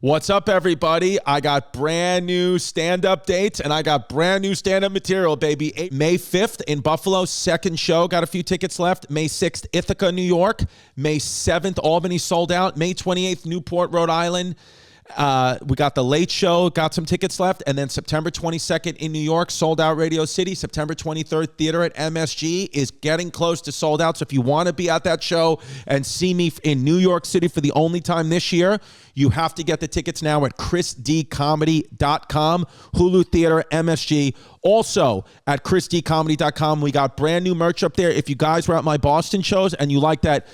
What's up, everybody? I got brand new stand-up dates, and I got brand new stand-up material, baby. May 5th in Buffalo, second show. Got a few tickets left. May 6th, Ithaca, New York. May 7th, Albany, sold out. May 28th, Newport, Rhode Island. We got the Late Show, got some tickets left. And then September 22nd in New York, sold out Radio City. September 23rd, Theater at MSG is getting close to sold out. So if you want to be at that show and see me in New York City for the only time this year, you have to get the tickets now at chrisdcomedy.com, Hulu Theater, MSG. Also at chrisdcomedy.com, we got brand new merch up there. If you guys were at my Boston shows and you like that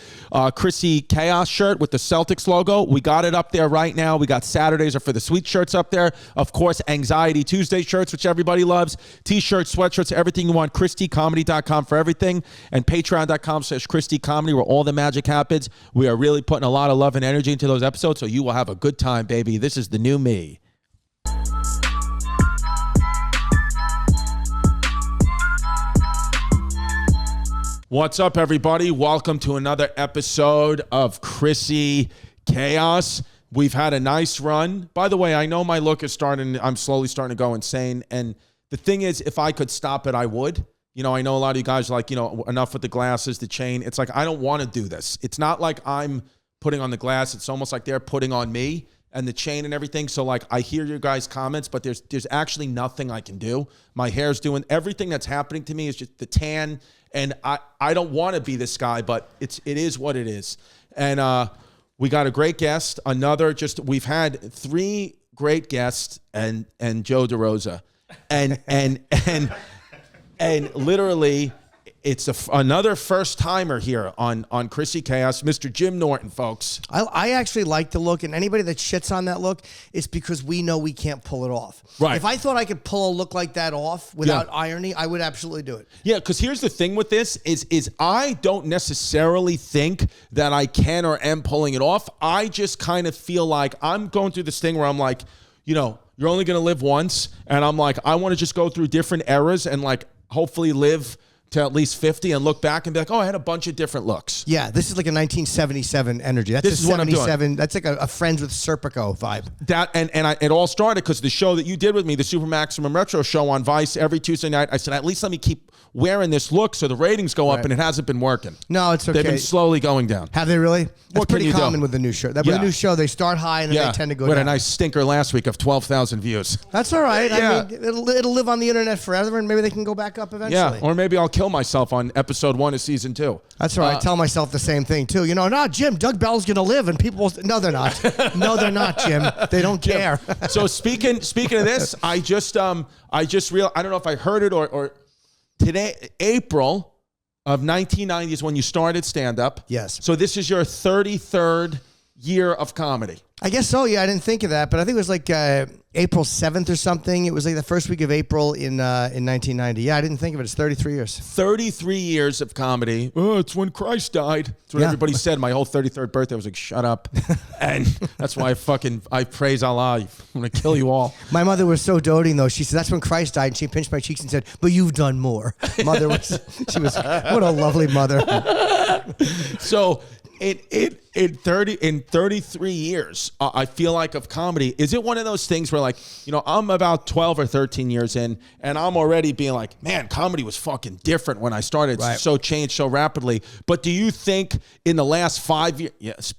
Chrissy Chaos shirt with the Celtics logo, we got it up there right now. We got Saturdays are for the sweet shirts up there. Of course, Anxiety Tuesday shirts, which everybody loves. T-shirts, sweatshirts, everything you want. chrisdcomedy.com for everything. And patreon.com/chrisdcomedy, where all the magic happens. We are really putting a lot of love and energy into those episodes, so you will have a good time, baby. This is the new me. What's up, everybody? Welcome to another episode of Chrissy Chaos. We've had a nice run. By the way, I know my look is I'm slowly starting to go insane. And the thing is, if I could stop it, I would. You know, I know a lot of you guys are like, you know, enough with the glasses, the chain. It's like, I don't want to do this. It's not like I'm putting on the glass. It's almost like they're putting on me and the chain and everything. So like, I hear your guys' comments, but there's actually nothing I can do. My hair's doing everything that's happening to me is just the tan. And I don't want to be this guy, but it is what it is. And we got a great guest. We've had 3 great guests and Joe DeRosa. And literally, it's another first timer here on Chrissy Chaos, Mr. Jim Norton, folks. I actually like the look, and anybody that shits on that look, it's because we know we can't pull it off. Right. If I thought I could pull a look like that off without irony, I would absolutely do it. Yeah, because here's the thing with this is I don't necessarily think that I can or am pulling it off. I just kind of feel like I'm going through this thing where I'm like, you know, you're only going to live once, and I'm like, I want to just go through different eras and like hopefully live to at least 50 and look back and be like, oh, I had a bunch of different looks. Yeah, this is like a 1977 energy. That's this is what I'm doing. That's like a Friends with Serpico vibe. It all started because the show that you did with me, the Super Maximum Retro show on Vice every Tuesday night, I said, at least let me keep wearing this look so the ratings go up, and it hasn't been working. No, it's okay. They've been slowly going down. Have they really? That's pretty common do? with the new show. With the new show, they start high and then they tend to go down. We had a nice stinker last week of 12,000 views. That's all right. Yeah. I mean, it'll live on the internet forever, and maybe they can go back up eventually. Yeah, or maybe I'll kill myself on episode 1 of season 2. That's right. I tell myself the same thing too. You know, no, Jim, Doug Bell's gonna live, and people will. No, they're not. No, they're not, Jim. They don't care. So speaking of this, I just realized, I don't know if I heard it or today, April of 1990 is when you started stand-up. Yes. So this is your 33rd year of comedy. I guess so, yeah. I didn't think of that, but I think it was like April 7th or something. It was like the first week of April in 1990. Yeah, I didn't think of it. It's 33 years. 33 years of comedy. Oh, it's when Christ died. That's what everybody said. My whole 33rd birthday was like, shut up. And that's why I praise Allah. I'm going to kill you all. My mother was so doting, though. She said, that's when Christ died. And she pinched my cheeks and said, but you've done more. What a lovely mother. So in 33 years, I feel like of comedy, is it one of those things where like, you know, I'm about 12 or 13 years in and I'm already being like, man, comedy was fucking different when I started. Right. So changed so rapidly. But do you think in the last 5 years,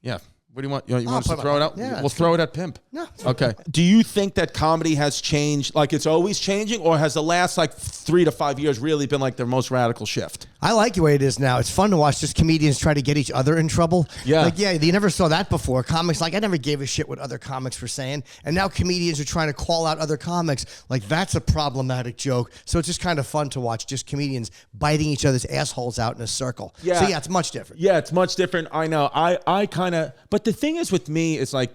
yeah. What do you want? You want us to throw it out? Yeah, we'll throw it at Pimp. No. Okay. Do you think that comedy has changed, like it's always changing, or has the last like 3 to 5 years really been like their most radical shift? I like the way it is now. It's fun to watch just comedians try to get each other in trouble. Yeah. Like, yeah, you never saw that before. Comics, like, I never gave a shit what other comics were saying. And now comedians are trying to call out other comics. Like, that's a problematic joke. So it's just kind of fun to watch just comedians biting each other's assholes out in a circle. Yeah. So, yeah, it's much different. Yeah, it's much different. I know. I kind of, but the thing is with me is like,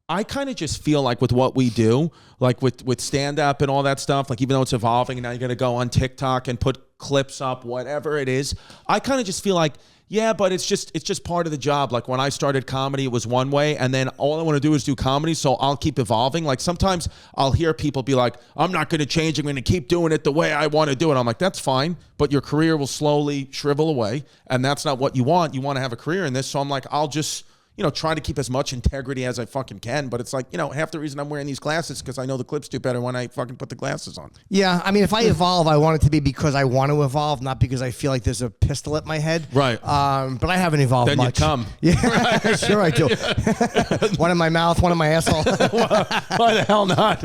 I kind of just feel like with what we do, like with stand-up and all that stuff, like even though it's evolving and now you're going to go on TikTok and put clips up, whatever it is, I kind of just feel like, yeah, but it's just part of the job. Like when I started comedy, it was one way, and then all I want to do is do comedy, so I'll keep evolving. Like sometimes I'll hear people be like, I'm not going to change, I'm going to keep doing it the way I want to do it. I'm like, that's fine, but your career will slowly shrivel away, and that's not what you want. You want to have a career in this, so I'm like, I'll just try to keep as much integrity as I fucking can. But it's like, half the reason I'm wearing these glasses because I know the clips do better when I fucking put the glasses on. Yeah, I mean, if I evolve, I want it to be because I want to evolve, not because I feel like there's a pistol at my head. Right. But I haven't evolved then much. You come. Yeah, sure I do. One in my mouth, one in my asshole. Why the hell not?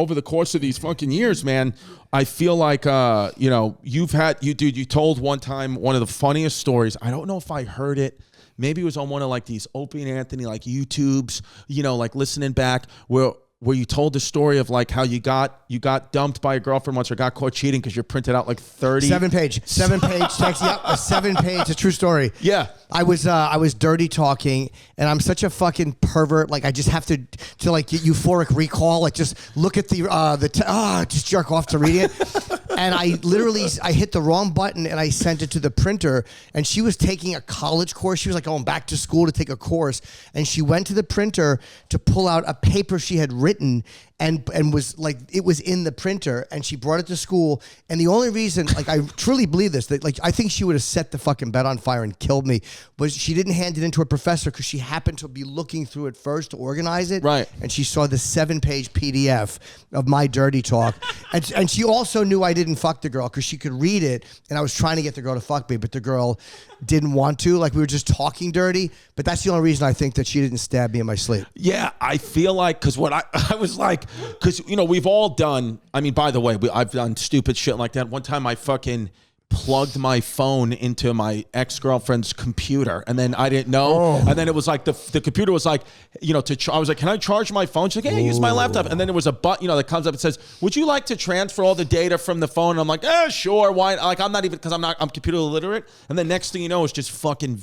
Over the course of these fucking years, man, I feel like you told one time one of the funniest stories. I don't know if I heard it. Maybe it was on one of like these Opie and Anthony like YouTubes, like listening back where you told the story of like how you got dumped by a girlfriend once or got caught cheating because you printed out like 30 7-page text. Yep, a 7-page, a true story. Yeah. I was dirty talking, and I'm such a fucking pervert. Like I just have to like get euphoric recall. Like just look at just jerk off to read it. And I hit the wrong button and I sent it to the printer. And she was taking a college course. She was like going back to school to take a course, and she went to the printer to pull out a paper she had written. And was like, it was in the printer, and she brought it to school. And the only reason, like, I truly believe this, that like I think she would have set the fucking bed on fire and killed me, was she didn't hand it into her professor because she happened to be looking through it first to organize it. Right. And she saw the 7-page PDF of my dirty talk. and she also knew I didn't fuck the girl because she could read it, and I was trying to get the girl to fuck me, but the girl didn't want to. Like, we were just talking dirty, but that's the only reason I think that she didn't stab me in my sleep. Yeah, I feel like, because what I was like, because, we've all done, I mean, by the way, I've done stupid shit like that. One time I fucking plugged my phone into my ex-girlfriend's computer, and then I didn't know. Oh. And then it was like the computer was like, I was like, can I charge my phone? She's like, yeah, use my laptop. And then there was a button, that comes up and says, would you like to transfer all the data from the phone? And I'm like, sure. Why? Like, I'm not even, because I'm computer illiterate. And then next thing you know, it's just fucking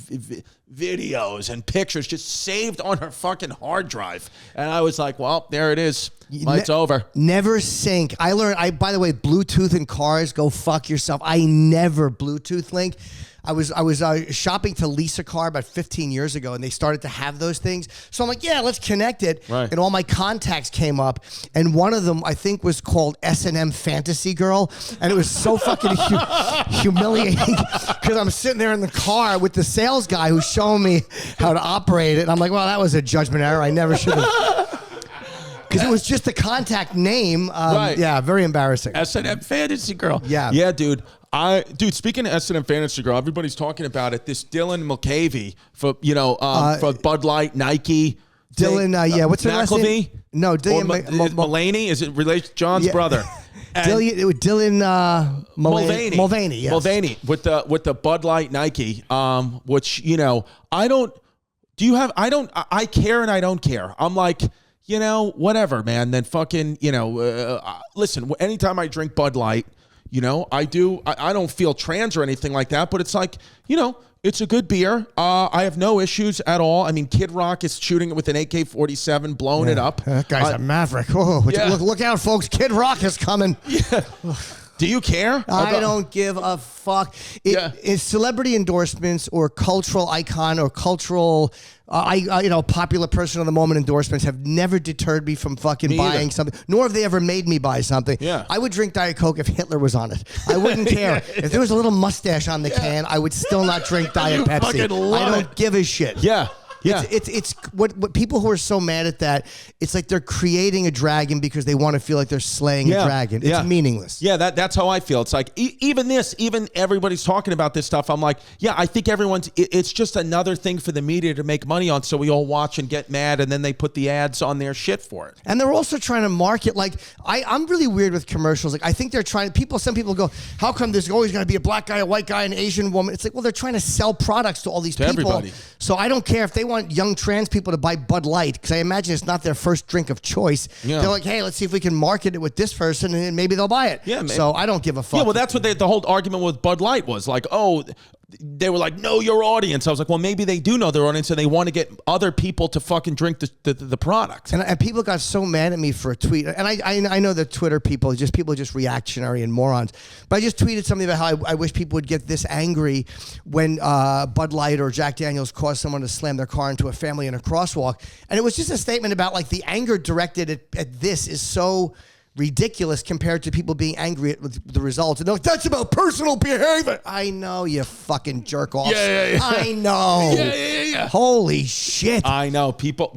videos and pictures just saved on her fucking hard drive. And I was like, well, there it is. It's over. Never sync. By the way, Bluetooth in cars, go fuck yourself. I never Bluetooth link. I was shopping to lease a car about 15 years ago, and they started to have those things. So I'm like, yeah, let's connect it. Right. And all my contacts came up, and one of them I think was called S&M Fantasy Girl, and it was so fucking humiliating because I'm sitting there in the car with the sales guy who's showing me how to operate it, and I'm like, well, that was a judgment error. I never should have. Because it was just the contact name. Right. Yeah, very embarrassing. S&M Fantasy Girl. Yeah. Yeah, dude. Speaking of S&M Fantasy Girl, everybody's talking about it. This Dylan Mulcahy for Bud Light, Nike. Dylan, what's her last name? No, Dylan Mulvaney. Is it related to John's brother? Dylan Mulvaney. Yes. Mulvaney with the Bud Light Nike. Which I don't. Do you have? I don't. I care and I don't care. I'm like, whatever, man. Then fucking, listen, anytime I drink Bud Light, I don't feel trans or anything like that, but it's like, it's a good beer. I have no issues at all. I mean, Kid Rock is shooting it with an AK-47, blowing it up. That guy's a maverick. Oh, look out, folks. Kid Rock is coming. Yeah. Do you care? I don't give a fuck. It's celebrity endorsements or cultural icon or cultural, popular person of the moment endorsements have never deterred me from fucking buying something, nor have they ever made me buy something. Yeah. I would drink Diet Coke if Hitler was on it. I wouldn't care. If there was a little mustache on the can, I would still not drink Diet Pepsi. I don't give a shit. Yeah. Yeah. It's what people who are so mad at that, it's like they're creating a dragon because they want to feel like they're slaying a dragon. It's meaningless. Yeah, that's how I feel. It's like even everybody's talking about this stuff. I'm like, yeah, I think it's just another thing for the media to make money on, so we all watch and get mad, and then they put the ads on their shit for it. And they're also trying to market, like, I'm really weird with commercials. Like, I think they're trying, some people go, how come there's always going to be a black guy, a white guy, an Asian woman? It's like, well, they're trying to sell products to all these people. Everybody. So I don't care if they want young trans people to buy Bud Light, because I imagine it's not their first drink of choice. Yeah. They're like, hey, let's see if we can market it with this person, and maybe they'll buy it. Yeah, so I don't give a fuck. Yeah, well, that's what the whole argument with Bud Light was. Like, they were like, know your audience. I was like, well, maybe they do know their audience, and they want to get other people to fucking drink the product. And people got so mad at me for a tweet. And I know that Twitter people are just reactionary and morons. But I just tweeted something about how I wish people would get this angry when Bud Light or Jack Daniels caused someone to slam their car into a family in a crosswalk. And it was just a statement about, like, the anger directed at this is so ridiculous compared to people being angry at the results. And they're like, that's about personal behavior. I know, you fucking jerk off. Yeah. I know. Yeah. Holy shit. I know. People,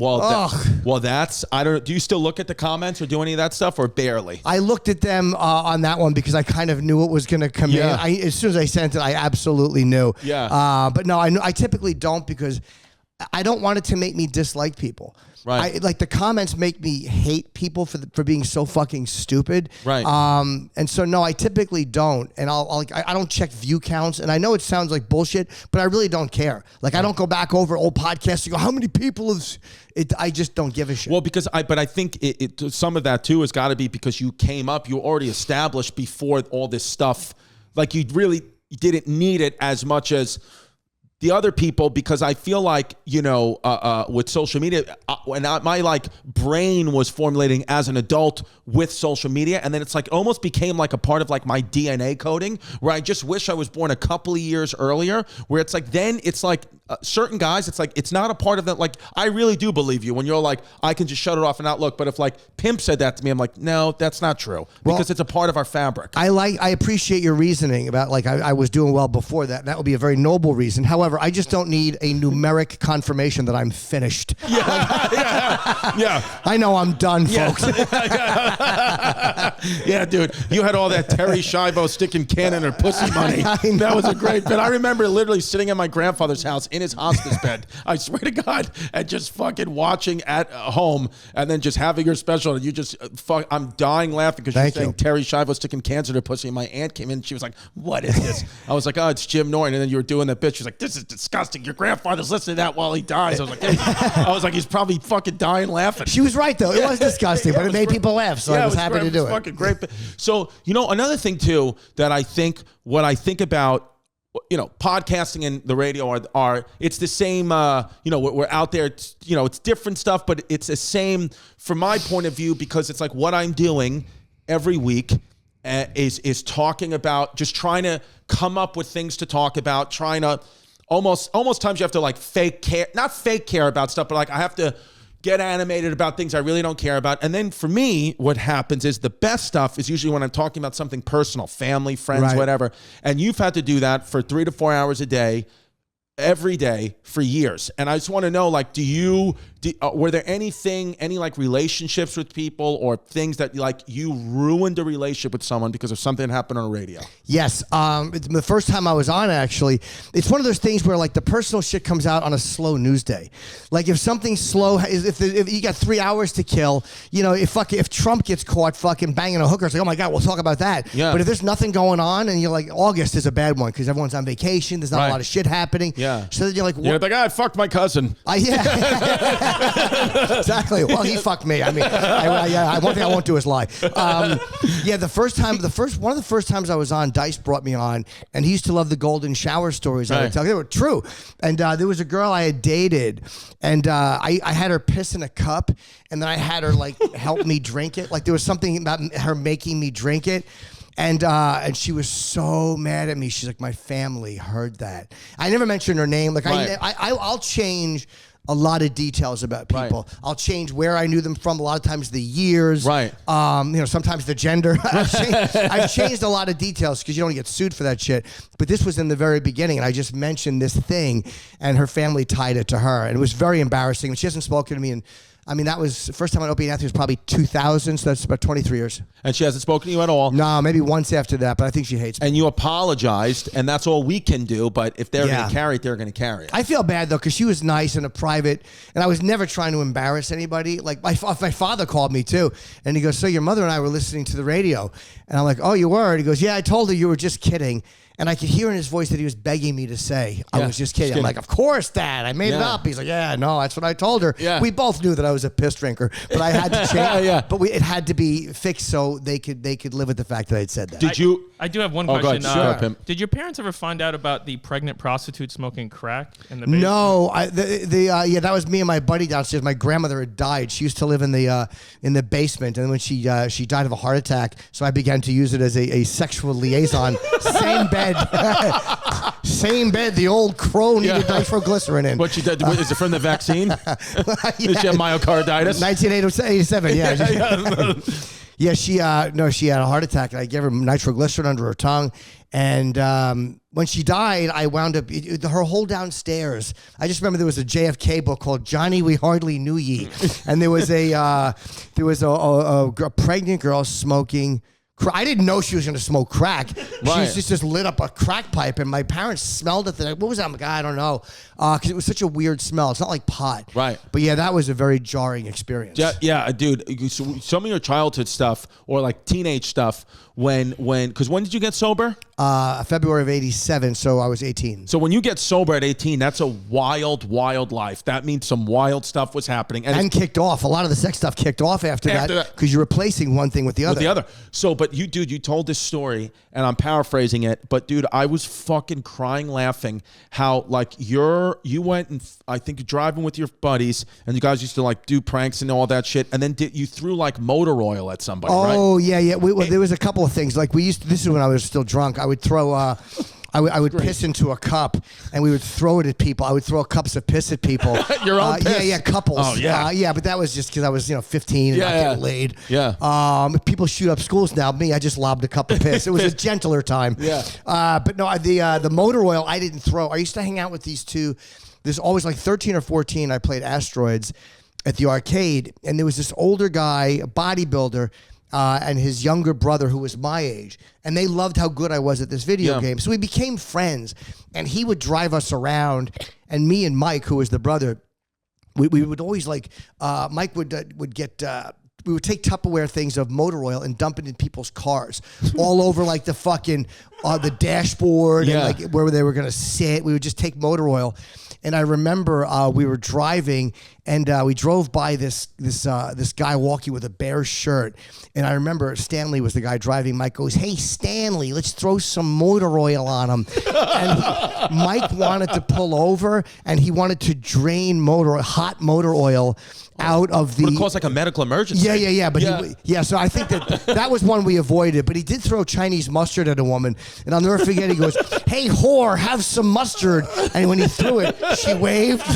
that's, I don't know. Do you still look at the comments or do any of that stuff or barely? I looked at them on that one because I kind of knew it was going to come in. As soon as I sent it, I absolutely knew. Yeah. But no, I typically don't because I don't want it to make me dislike people. Right. Like the comments make me hate people for being so fucking stupid. Right. And so no, I typically don't. And I don't check view counts. And I know it sounds like bullshit, but I really don't care. Like I don't go back over old podcasts and go, how many people is it? I just don't give a shit. Well, because I think some of that too has got to be because you came up, you already established before all this stuff. Like you really didn't need it as much as the other people, because I feel like, with social media, when my like brain was formulating as an adult with social media, and then it's like almost became like a part of like my DNA coding, where I just wish I was born a couple of years earlier, where it's like, then it's like certain guys, it's like, it's not a part of that. Like, I really do believe you when you're like, I can just shut it off and not look. But if like Pimp said that to me, I'm like, no, that's not true, because it's a part of our fabric. I appreciate your reasoning about like, I was doing well before that. That would be a very noble reason. However, I just don't need a numeric confirmation that I'm finished. Yeah. I know I'm done, folks. Yeah, dude. You had all that Terry Schiavo sticking cannon or pussy money. That was a great bit. I remember literally sitting at my grandfather's house in his hospice bed. I swear to God, and just fucking watching at home, and then just having your special, and you just I'm dying laughing because you're saying Terry Schiavo sticking cancer to pussy. And my aunt came in, and she was like, "What is this?" I was like, "Oh, it's Jim Norton." And then you were doing that bit. She's like, "This is disgusting. Your grandfather's listening to that while he dies." I was like, he's probably fucking dying laughing. She was right though. It was disgusting, but it made people laugh, so I was happy to do it. Fucking great. So another thing too that I think about, podcasting and the radio are it's the same. We're out there. It's different stuff, but it's the same from my point of view, because it's like what I'm doing every week is talking about, just trying to come up with things to talk about, trying to almost times you have to like not fake care about stuff, but like I have to get animated about things I really don't care about. And then for me, what happens is the best stuff is usually when I'm talking about something personal, family, friends, whatever. And you've had to do that for 3 to 4 hours a day, every day for years. And I just want to know, like, were there any like relationships with people or things that like you ruined a relationship with someone because of something that happened on the radio? Yes. It's the first time I was on, actually, it's one of those things where like the personal shit comes out on a slow news day. Like if something's slow, if you got 3 hours to kill, if Trump gets caught fucking banging a hooker, it's like, oh my God, we'll talk about that. Yeah. But if there's nothing going on and you're like, August is a bad one because everyone's on vacation, there's not a lot of shit happening. Yeah. So then you're like, you're like, I fucked my cousin. Exactly. Well, he fucked me. I mean, one thing I won't do is lie. One of the first times I was on, Dice brought me on, and he used to love the golden shower stories. I would tell. They were true. And there was a girl I had dated, and I had her piss in a cup, and then I had her like help me drink it. Like there was something about her making me drink it. And she was so mad at me. She's like, my family heard that. I never mentioned her name. Like I'll change a lot of details about people. Right. I'll change where I knew them from. A lot of times the years. Right. Sometimes the gender. I've changed a lot of details because you don't get sued for that shit. But this was in the very beginning, and I just mentioned this thing, and her family tied it to her, and it was very embarrassing. She hasn't spoken to me in. That was the first time on Opie and Anthony was probably 2000, so that's about 23 years. And she hasn't spoken to you at all? No, maybe once after that, but I think she hates me. And you apologized, and that's all we can do, but if they're going to carry it, they're going to carry it. I feel bad, though, because she was nice and a private, and I was never trying to embarrass anybody. Like, my father called me, too, and he goes, so your mother and I were listening to the radio. And I'm like, oh, you were? And he goes, yeah, I told her you were just kidding. And I could hear in his voice that he was begging me to say, I was just kidding. I'm like, of course, Dad. I made it up. He's like, yeah, no, that's what I told her. Yeah. We both knew that I was a piss drinker, but I had to change. But it had to be fixed so they could live with the fact that I'd said that. I do have one question. Go ahead. Sure. Did your parents ever find out about the pregnant prostitute smoking crack in the basement? No. That was me and my buddy downstairs. My grandmother had died. She used to live in the basement, and when she died of a heart attack, so I began to use it as a sexual liaison. Same bed. Same bed. The old crow needed nitroglycerin in. What she did? Is it from the vaccine? Did she have myocarditis? 1987. Yeah. Yeah, she had a heart attack, and I gave her nitroglycerin under her tongue. And when she died, I wound up her whole downstairs. I just remember there was a JFK book called Johnny We Hardly Knew Ye, and there was a pregnant girl smoking. I didn't know she was going to smoke crack. Right. She just lit up a crack pipe, and my parents smelled it. They're like, what was that? I'm like, I don't know, because it was such a weird smell. It's not like pot. Right. But yeah, that was a very jarring experience. Yeah, dude. Some of your childhood stuff or like teenage stuff. Because when did you get sober? February of '87, so I was 18. So when you get sober at 18, that's a wild life. That means some wild stuff was happening. And kicked off. A lot of the sex stuff kicked off after that because you're replacing one thing with the other. So, but you told this story, and I'm paraphrasing it, but dude, I was fucking crying laughing how like you went and I think you're driving with your buddies, and you guys used to like do pranks and all that shit, and then you threw like motor oil at somebody, right? Oh, yeah. There was a couple of things. Like this is when I was still drunk. I would throw I would piss into a cup, and we would throw it at people. I would throw cups of piss at people. Your own piss? Yeah, couples. Oh, yeah. Yeah, but that was just because I was 15 and not getting laid. Yeah. People shoot up schools now. Me, I just lobbed a cup of piss. It was a gentler time. Yeah. But no, the motor oil I didn't throw. I used to hang out with these two. There's always like 13 or 14. I played Asteroids at the arcade, and there was this older guy, a bodybuilder, and his younger brother who was my age. And they loved how good I was at this video game. So we became friends. And he would drive us around. And me and Mike, who was the brother, we would always like, Mike would get... we would take Tupperware things of motor oil and dump it in people's cars all over like the fucking, the dashboard and like where they were going to sit. We would just take motor oil. And I remember we were driving, and we drove by this guy walking with a bear shirt. And I remember Stanley was the guy driving. Mike goes, "Hey, Stanley, let's throw some motor oil on him." And Mike wanted to pull over, and he wanted to drain hot motor oil out of the... Would it cause like a medical emergency? Yeah. But so I think that was one we avoided. But he did throw Chinese mustard at a woman. And I'll never forget, he goes, "Hey, whore, have some mustard." And when he threw it, she waved,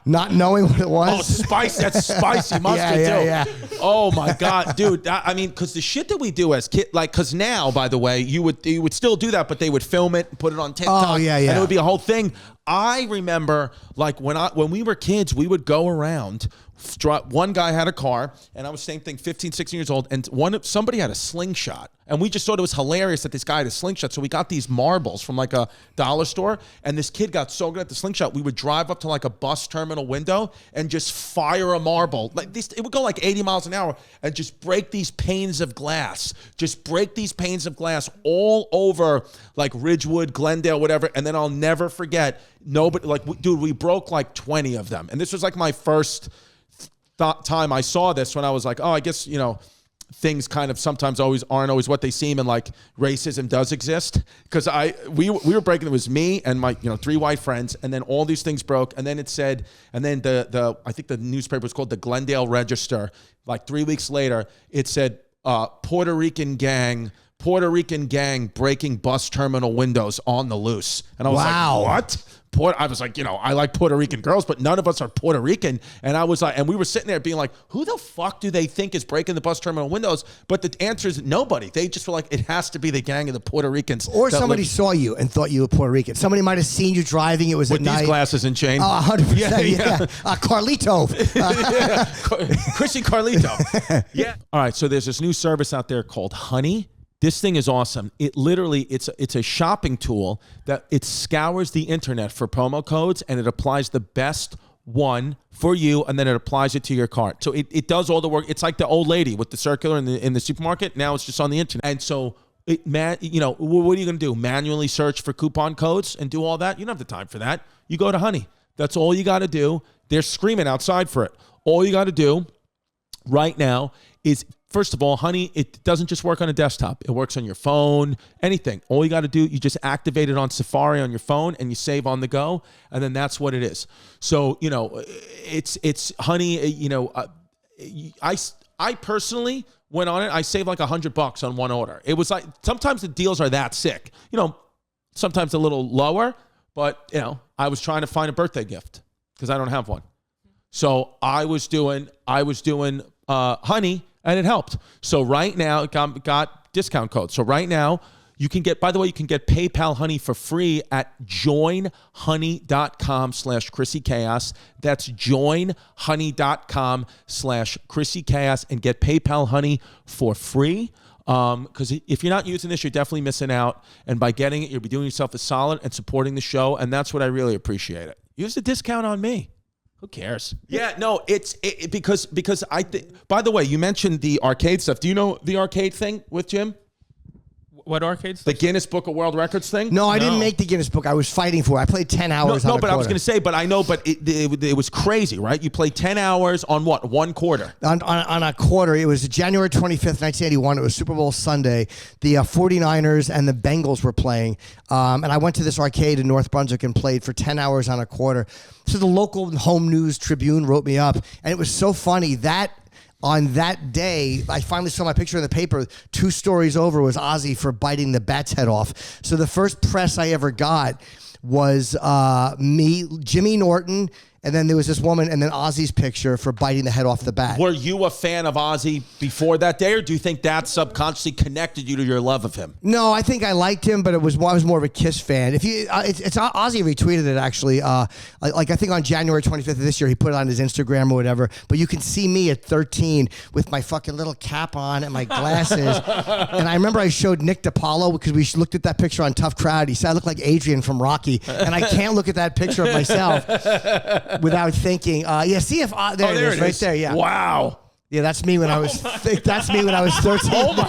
not knowing what it was. Oh, spicy. That's spicy mustard, yeah. Oh, my God, dude. I mean, because the shit that we do as kids, like, because now, by the way, you would still do that, but they would film it and put it on TikTok. Oh, yeah. And it would be a whole thing. I remember, like, when we were kids, we would go around. One guy had a car, and I was same thing, 15, 16 years old, and somebody had a slingshot. And we just thought it was hilarious that this guy had a slingshot. So we got these marbles from like a dollar store, and this kid got so good at the slingshot, we would drive up to like a bus terminal window and just fire a marble. Like this, it would go like 80 miles an hour and just break these panes of glass. Just break these panes of glass all over like Ridgewood, Glendale, whatever. And then I'll never forget, dude, we broke like 20 of them. And this was like my first time I saw this, when I was like, oh, I guess, things kind of sometimes aren't always what they seem, and like racism does exist. Because we were breaking, it was me and my 3 white friends, and then all these things broke, and then it said, and then the I think the newspaper was called the Glendale Register. Like 3 weeks later, it said Puerto Rican gang breaking bus terminal windows on the loose. And I was like, what? I was like, I like Puerto Rican girls, but none of us are Puerto Rican. And I was like, and we were sitting there being like, who the fuck do they think is breaking the bus terminal windows? But the answer is nobody. They just were like, it has to be the gang of the Puerto Ricans. Or somebody saw you and thought you were Puerto Rican. Somebody might have seen you driving. It was with at night. These glasses and chain. 100%. Yeah. Carlito. Chrissy Carlito. Yeah. All right. So there's this new service out there called Honey. This thing is awesome. It literally, it's a shopping tool that it scours the internet for promo codes, and it applies the best one for you, and then it applies it to your cart. So it does all the work. It's like the old lady with the circular in the supermarket. Now it's just on the internet. And so what are you going to do? Manually search for coupon codes and do all that? You don't have the time for that. You go to Honey. That's all you got to do. They're screaming outside for it. All you got to do right now is, first of all, Honey, it doesn't just work on a desktop. It works on your phone, anything. All you got to do, you just activate it on Safari on your phone, and you save on the go, and then that's what it is. So, it's Honey. I personally went on it. I saved like $100 on one order. It was like, sometimes the deals are that sick. Sometimes a little lower, but I was trying to find a birthday gift because I don't have one. So I was doing Honey. and it helped. So right now, it got discount code. So right now, you can get, by the way, you can get PayPal Honey for free at joinhoney.com/Chrissy Chaos. That's joinhoney.com/Chrissy Chaos and get PayPal Honey for free. Because if you're not using this, you're definitely missing out. And by getting it, you'll be doing yourself a solid and supporting the show. And that's what I really appreciate it. Use the discount on me. Who cares? Yeah, no, because I think, by the way, you mentioned the arcade stuff. Do you know the arcade thing with Jim? What arcade stuff? The Guinness Book of World Records thing? No, I didn't make the Guinness Book. I was fighting for it. I played 10 hours on a but quarter. I was going to say, but I know, but it was crazy, right? You played 10 hours on what? One quarter? On a quarter. It was January 25th, 1981. It was Super Bowl Sunday. The 49ers and the Bengals were playing. And I went to this arcade in North Brunswick and played for 10 hours on a quarter. So the local Home News Tribune wrote me up. And it was so funny that on that day, I finally saw my picture in the paper. 2 stories over was Ozzy for biting the bat's head off. So the first press I ever got was me, Jimmy Norton, and then there was this woman, and then Ozzy's picture for biting the head off the bat. Were you a fan of Ozzy before that day, or do you think that subconsciously connected you to your love of him? No, I think I liked him, but I was more of a Kiss fan. If you, it's Ozzy retweeted it actually. Like I think on January 25th of this year, he put it on his Instagram or whatever. But you can see me at 13 with my fucking little cap on and my glasses. And I remember I showed Nick DiPaolo because we looked at that picture on Tough Crowd. He said I look like Adrian from Rocky, and I can't look at that picture of myself without thinking, see if there it is, right there, yeah. Wow. Yeah, that's me when I was. That's me when I was 13. Oh my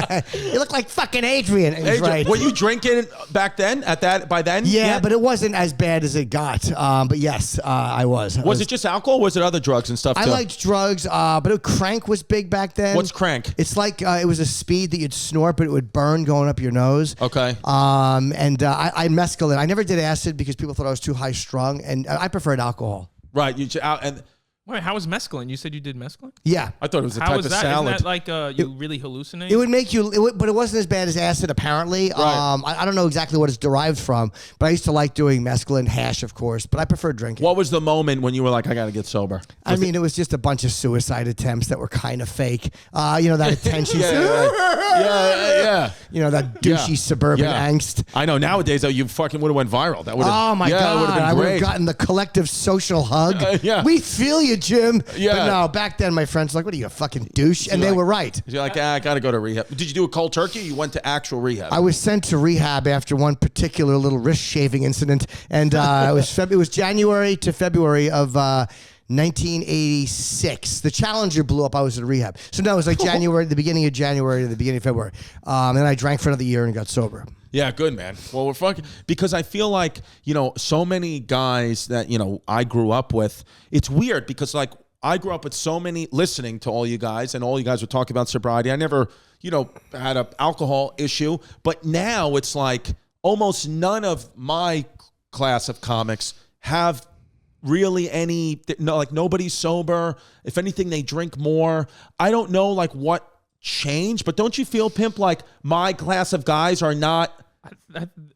god! You look like fucking Adrian. Adrian. Right. Were you drinking back then? By then? Yeah, but it wasn't as bad as it got. But yes, I was. Was it just alcohol? Or was it other drugs and stuff? I liked drugs, but crank was big back then. What's crank? It's like it was a speed that you'd snort, but it would burn going up your nose. Okay. I mescaline. I never did acid because people thought I was too high strung, and I preferred alcohol. Right. You out and. Wait, how was mescaline? You said you did mescaline? Yeah. I thought it was a how type was of that? salad. Isn't that like you really hallucinate? It would make you, but it wasn't as bad as acid apparently. Right. I don't know exactly what it's derived from, but I used to like doing mescaline, hash, of course, but I prefer drinking. What was the moment when you were like, I got to get sober? It was just a bunch of suicide attempts that were kind of fake. That attention. Yeah. That douchey suburban angst. I know. Nowadays, though, you fucking would have went viral. That would have. Oh my God. It would have been I would great. have gotten the collective social hug. We feel you, Jim. Yeah. But no, back then my friends were like, what are you, a fucking douche? And they were right. You're like, I got to go to rehab. Did you do a cold turkey or you went to actual rehab? I was sent to rehab after one particular little wrist shaving incident. And it was January to February of 1986. The Challenger blew up. I was in rehab. So no, it was like the beginning of January to the beginning of February. And I drank for another year and got sober. Yeah, good, man. Well, we're fucking, because I feel like, so many guys that, I grew up with, it's weird because like I grew up with so many, listening to all you guys, and all you guys were talking about sobriety. I never, had an alcohol issue, but now it's like almost none of my class of comics have really nobody's sober. If anything, they drink more. I don't know like what changed, but don't you feel, Pimp, like my class of guys are not?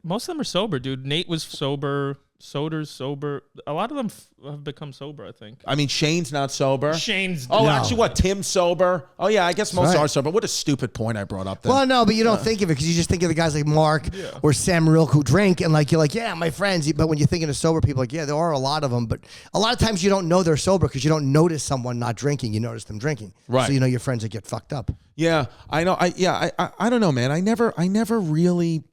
Most of them are sober, dude. Nate was sober. Soder's sober. A lot of them have become sober, I think. I mean, Shane's not sober. Shane's Oh, no. actually, what? Tim's sober? Oh, yeah, I guess most are sober. What a stupid point I brought up there. Well, no, but you don't think of it because you just think of the guys like Mark or Sam Rilk who drink, and like you're like, yeah, my friends. But when you're thinking of sober people, like, yeah, there are a lot of them. But a lot of times you don't know they're sober because you don't notice someone not drinking. You notice them drinking. Right. So you know your friends that get fucked up. Yeah, I know. I don't know, man. I never really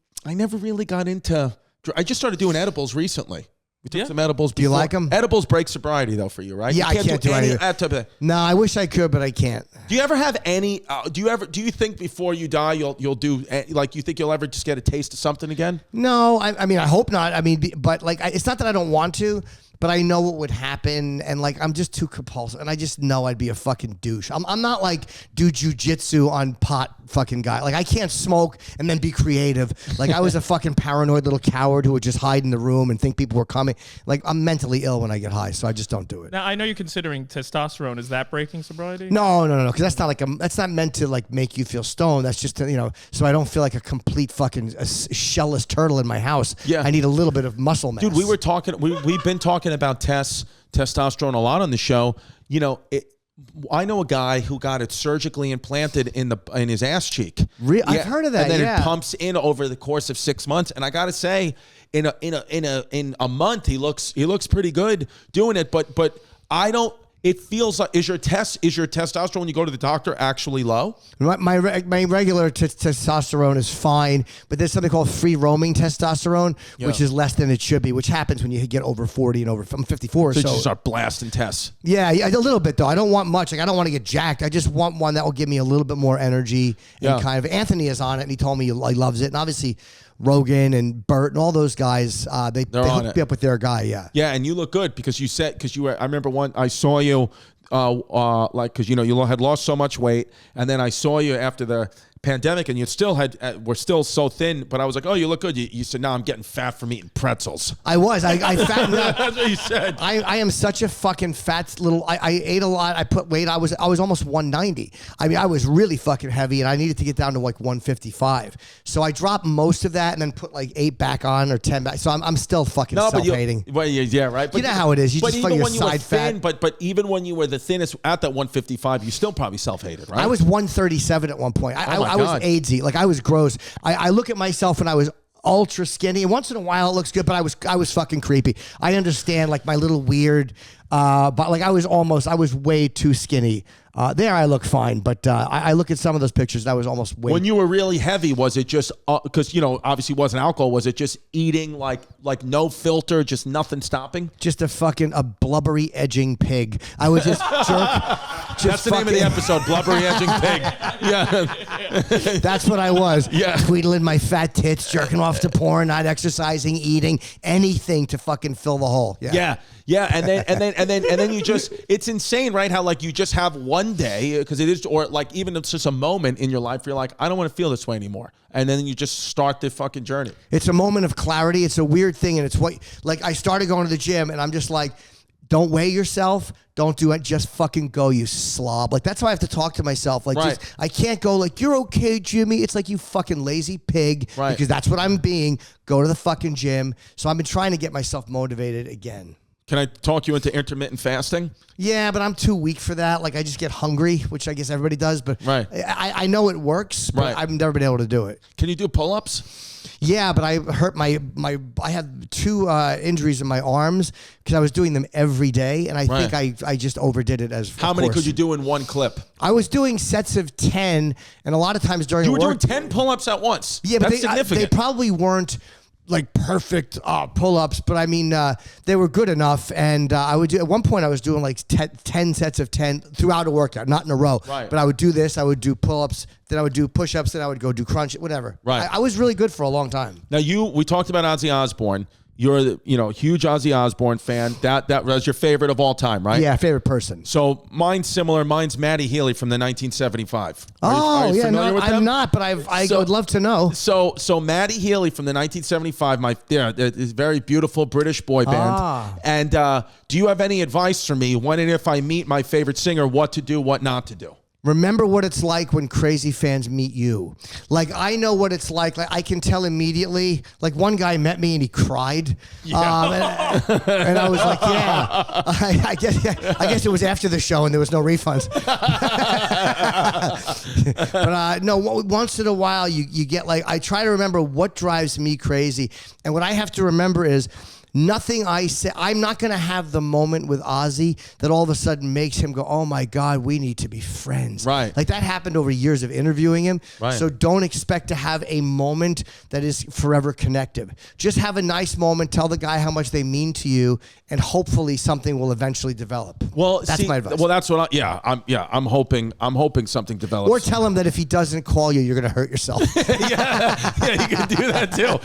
got into. I just started doing edibles recently. We took some edibles. Do you like them? Edibles break sobriety, though, for you, right? Yeah, you I can't do any. anything. No, I wish I could, but I can't. Do you ever have any? Do you think before you die you'll do like you think you'll ever just get a taste of something again? No, I mean I hope not. I mean, but like it's not that I don't want to. But I know what would happen, and like I'm just too compulsive, and I just know I'd be a fucking douche. I'm not like do jujitsu on pot fucking guy. Like I can't smoke and then be creative. Like I was a fucking paranoid little coward who would just hide in the room and think people were coming. Like I'm mentally ill when I get high, so I just don't do it. Now I know you're considering testosterone. Is that breaking sobriety? No, because that's not that's not meant to like make you feel stoned. That's just to, so I don't feel like a complete fucking shellless turtle in my house. Yeah, I need a little bit of muscle mass. Dude, we were talking. We've been talking about testosterone a lot on the show. I know a guy who got it surgically implanted in his ass cheek. I've heard of that. And then it pumps in over the course of 6 months. And I gotta say, in a month, he looks pretty good doing it. But I don't. It feels like is your testosterone when you go to the doctor actually low? My regular testosterone is fine, but there's something called free roaming testosterone, which is less than it should be, which happens when you get over 40 and over. I'm 54, so you just start blasting tests. Yeah, a little bit though. I don't want much. Like I don't want to get jacked. I just want one that will give me a little bit more energy. And kind of Anthony is on it, and he told me he loves it, and obviously Rogan and Bert and all those guys, they hooked me up with their guy. Yeah, and you look good because you were. I remember I saw you, because you had lost so much weight, and then I saw you after the pandemic, and you still were still so thin. But I was like, oh, you look good. You said, no, I'm getting fat from eating pretzels. I was. I fattened up. That's what you said. I am such a fucking fat little. I ate a lot. I put weight. I was almost 190. I mean, I was really fucking heavy, and I needed to get down to like 155. So I dropped most of that, and then put like 8 back on or 10 back. So I'm still fucking self-hating. Well, yeah, right. But you know how it is. You just fucking your side fat. But even when you were the thinnest at that 155, you still probably self-hated, right? I was 137 at one point. I was AIDSy. Like I was gross. I look at myself and I was ultra skinny. And once in a while it looks good, but I was fucking creepy. I understand like my little weird, but like I was way too skinny. There I look fine, but I look at some of those pictures and I was almost way. When you were really heavy, was it just, because, obviously it wasn't alcohol, was it just eating like no filter, just nothing stopping? Just a blubbery edging pig. I would just jerk. That's the name of the episode, Blubbery Edging Pig. Yeah. That's what I was. Yeah. Tweedling my fat tits, jerking off to porn, not exercising, eating, anything to fucking fill the hole. Yeah. Yeah, and then you just, it's insane, right? How like you just have one day, because it is, or like even it's just a moment in your life where you're like, I don't want to feel this way anymore. And then you just start the fucking journey. It's a moment of clarity. It's a weird thing. And it's what, like I started going to the gym and I'm just like, don't weigh yourself. Don't do it. Just fucking go, you slob. Like, that's why I have to talk to myself. Like, right. I can't go like, you're okay, Jimmy. It's like, you fucking lazy pig. Right. Because that's what I'm being. Go to the fucking gym. So I've been trying to get myself motivated again. Can I talk you into intermittent fasting? Yeah, but I'm too weak for that. Like, I just get hungry, which I guess everybody does. But right. I know it works, but right. I've never been able to do it. Can you do pull-ups? Yeah, but I hurt I had 2 injuries in my arms because I was doing them every day, and I think I just overdid it. How many could you do in one clip? I was doing sets of 10, and a lot of times during you were doing 10 pull-ups at once. Yeah, but that's significant. They probably weren't like perfect pull-ups, but I mean they were good enough. And I would do, at one point I was doing like 10 sets of 10 throughout a workout, not in a row. Right. But I would do this, I would do pull-ups, then I would do push-ups, then I would go do crunch, whatever. Right. I was really good for a long time. Now we talked about Ozzy Osbourne. You're a huge Ozzy Osbourne fan. That was your favorite of all time, right? Yeah, favorite person. So mine's similar. Mine's Matty Healy from the 1975. Are you familiar with them? I'm not, but I would love to know. So Matty Healy from the 1975, is very beautiful British boy band. And do you have any advice for me when and if I meet my favorite singer, what to do, what not to do? Remember what it's like when crazy fans meet you. Like, I know what it's like. Like, I can tell immediately. Like, one guy met me and he cried. Yeah. And I was like, yeah. I guess it was after the show and there was no refunds. But no, once in a while you get like, I try to remember what drives me crazy. And what I have to remember is, nothing I say, I'm not going to have the moment with Ozzy that all of a sudden makes him go, oh my God, we need to be friends. Right. Like, that happened over years of interviewing him. Right. So don't expect to have a moment that is forever connected. Just have a nice moment, tell the guy how much they mean to you, and hopefully something will eventually develop. Well, that's my advice. Well, that's what I'm hoping something develops. Or tell him that if he doesn't call you, you're going to hurt yourself. yeah, you can do that too.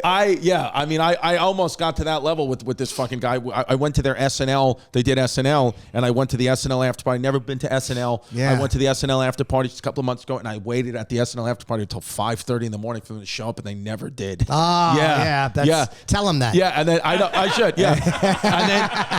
I almost got to that level with this fucking guy. I went to their SNL. They did SNL, and I went to the SNL after party. Never been to SNL. Yeah. I went to the SNL after party just a couple of months ago, and I waited at the SNL after party until 5:30 in the morning for them to show up, and they never did. Tell him that. Yeah, and then I should. Yeah,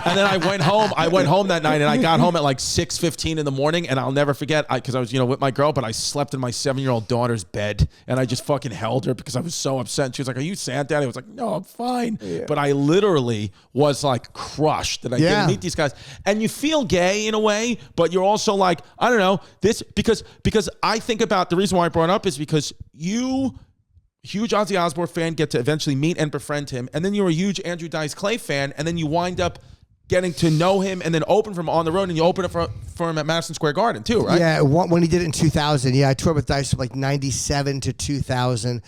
and then I went home. I went home that night, and I got home at like 6:15 in the morning, and I'll never forget because I was with my girl, but I slept in my 7-year-old daughter's bed, and I just fucking held her because I was so upset. And she was like, "Are you sad, Daddy?" I was like, "No, I'm fine," but I literally was like crushed that I didn't meet these guys. And you feel gay in a way, but you're also like, I don't know, this because I think about the reason why I brought it up is because you, huge Ozzy Osbourne fan, get to eventually meet and befriend him, and then you're a huge Andrew Dice Clay fan, and then you wind up getting to know him and then open for him on the road, and you open it for him at Madison Square Garden too, right? Yeah, when he did it in 2000. Yeah, I toured with Dice from like 97 to 2000.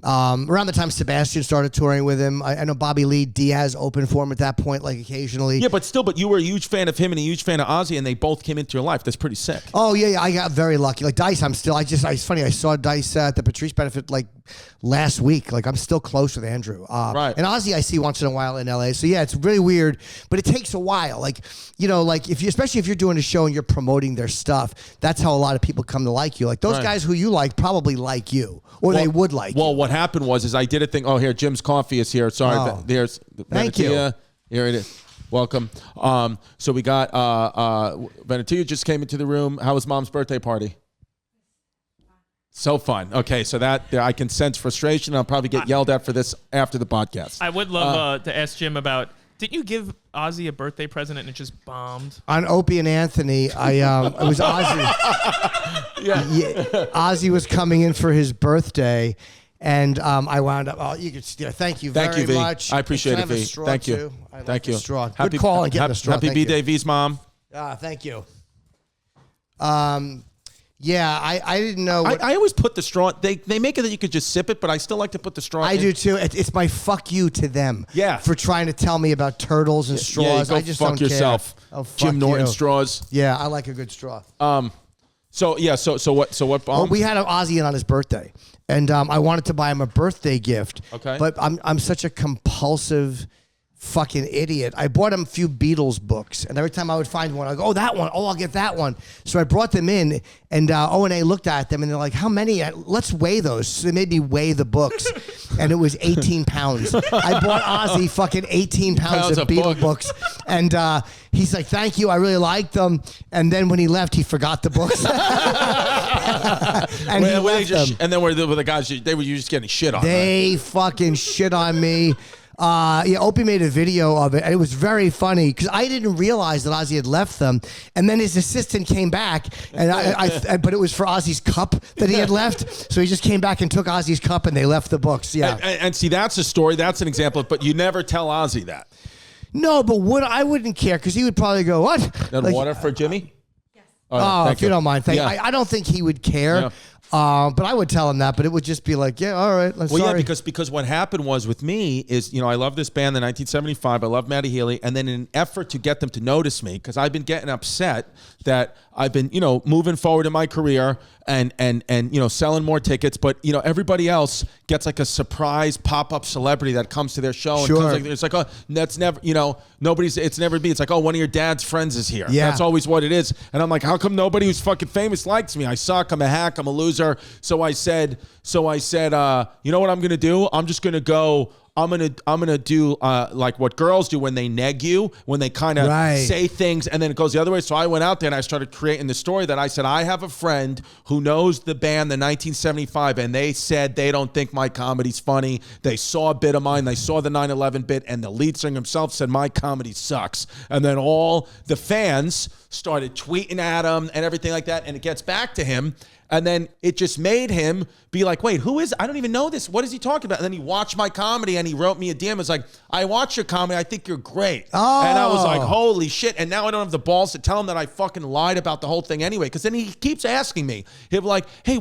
Around the time Sebastian started touring with him, I know Bobby Lee Diaz opened for him at that point, like occasionally. Yeah, but you were a huge fan of him and a huge fan of Ozzy, and they both came into your life. That's pretty sick. Oh yeah, I got very lucky. Like Dice, it's funny. I saw Dice at the Patrice benefit like last week. Like I'm still close with Andrew. Right. And Ozzy I see once in a while in LA. So yeah, it's really weird, but it takes a while. Like, like especially if you're doing a show and you're promoting their stuff, that's how a lot of people come to like you. Like those guys who you like probably like you, or they would like you. Well, what happened was I did a thing. Oh, here, Jim's coffee is here. Sorry, there's thank you. Here it is. Welcome. So we got Venetia just came into the room. How was Mom's birthday party? So fun. Okay, so that I can sense frustration. I'll probably get yelled at for this after the podcast. I would love to ask Jim about. Didn't you give Ozzy a birthday present and it just bombed? On Opie and Anthony, it was Ozzy. Ozzy was coming in for his birthday, and I wound up. Oh, you could. Thank you very much. I appreciate it, V. Thank you. Thank you. Straw. Good call and getting a straw. Happy B-Day, V's mom. Thank you. Yeah, I didn't know. I always put the straw. They make it that you could just sip it, but I still like to put the straw. I do too. It's my fuck you to them. Yeah. For trying to tell me about turtles and straws. Go I just fuck don't yourself. Care. Oh, fuck Jim Norton you. straws. Yeah, I like a good straw. So what? Well, we had an Ozzy in on his birthday, and I wanted to buy him a birthday gift. Okay. But I'm such a compulsive fucking idiot. I bought him a few Beatles books, and every time I would find one, I'd go, oh, that one. Oh, I'll get that one. So I brought them in, and O&A looked at them, and they're like, how many? Let's weigh those. So they made me weigh the books, and it was 18 pounds. I bought Ozzy fucking 18 pounds of Beatle books, and he's like, thank you, I really liked them. And then when he left, he forgot the books. And he left them. And then were the guys, they were just getting shit on. They fucking shit on me. Opie made a video of it, and it was very funny because I didn't realize that Ozzy had left them, and then his assistant came back, and but it was for Ozzy's cup that he had left, so he just came back and took Ozzy's cup, and they left the books. Yeah, and see, that's a story, that's an example, but you never tell Ozzy that. No, but I wouldn't care because he would probably go, what? Then water for Jimmy? Yes. Oh, if you don't mind, I don't think he would care. Yeah. But I would tell him that, but it would just be like, yeah, all right. Sorry. Yeah, because what happened was with me is, I love this band in 1975. I love Matty Healy. And then in an effort to get them to notice me, because I've been getting upset that I've been, moving forward in my career and selling more tickets. But, everybody else gets like a surprise pop-up celebrity that comes to their show. And sure. It's like, oh, that's never, it's never me. It's like, oh, one of your dad's friends is here. Yeah. That's always what it is. And I'm like, how come nobody who's fucking famous likes me? I suck. I'm a hack. I'm a loser. So I said, you know what I'm going to do? I'm just going to go, I'm gonna do like what girls do when they neg you, when they kind of say things and then it goes the other way. So I went out there and I started creating the story that I said, I have a friend who knows the band, the 1975, and they said they don't think my comedy's funny. They saw a bit of mine, they saw the 9/11 bit, and the lead singer himself said my comedy sucks. And then all the fans started tweeting at him and everything like that, and it gets back to him. And then it just made him be like, wait, who is, I don't even know this. What is he talking about? And then he watched my comedy and he wrote me a DM. It's like, I watch your comedy. I think you're great. Oh. And I was like, holy shit. And now I don't have the balls to tell him that I fucking lied about the whole thing anyway. Because then he keeps asking me. He'll be like, hey,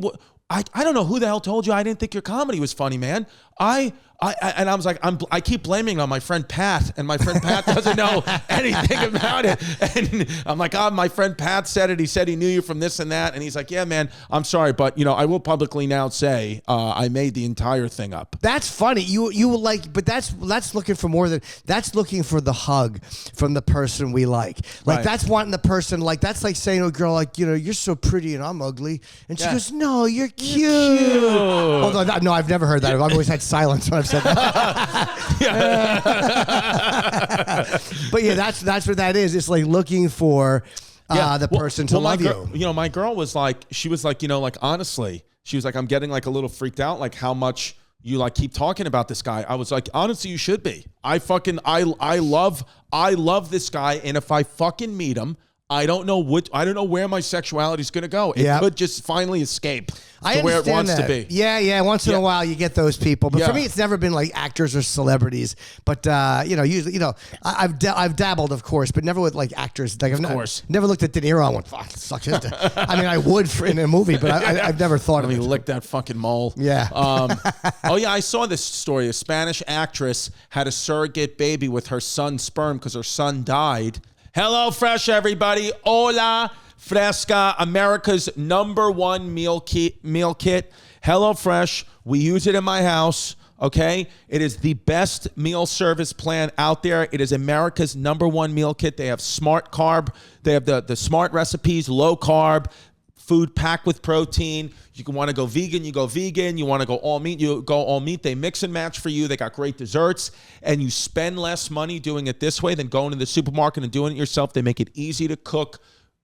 I don't know who the hell told you I didn't think your comedy was funny, man. And I was like, I keep blaming on my friend Pat, and my friend Pat doesn't know anything about it. And I'm like, my friend Pat said it. He said he knew you from this and that. And he's like, yeah, man, I'm sorry, but I will publicly now say I made the entire thing up. That's funny. You were like, but that's looking for more than that's looking for the hug from the person we like. Like that's wanting the person that's like saying to a girl like, you're so pretty and I'm ugly, and she goes, no, you're cute. Although no, I've never heard that. I've always had silence when I've said that. But yeah, that's what that is. It's like looking for the person to love you. My girl was like, she was like, like honestly, she was like, I'm getting like a little freaked out, like how much you like keep talking about this guy. I was like, honestly, you should be. I love this guy, and if I fucking meet him, I don't know where my sexuality is going to go. It could just finally escape to where it wants to be. Yeah. Once in a while, you get those people. But for me, it's never been like actors or celebrities. But usually, I've dabbled, of course, but never with like actors. Like, never looked at De Niro and went, "Fuck, it sucks." I mean, I would in a movie, but I've never thought of it. Lick that fucking mole. Yeah. I saw this story. A Spanish actress had a surrogate baby with her son's sperm because her son died. Hello, Fresh, everybody. Hola, Fresca, America's #1 meal kit. Hello, Fresh. We use it in my house, okay? It is the best meal service plan out there. It is America's #1 meal kit. They have smart carb. They have the smart recipes, low carb, food packed with protein. You can want to go vegan, you go vegan. You want to go all meat, you go all meat. They mix and match for you. They got great desserts, and you spend less money doing it this way than going to the supermarket and doing it yourself. They make it easy to cook,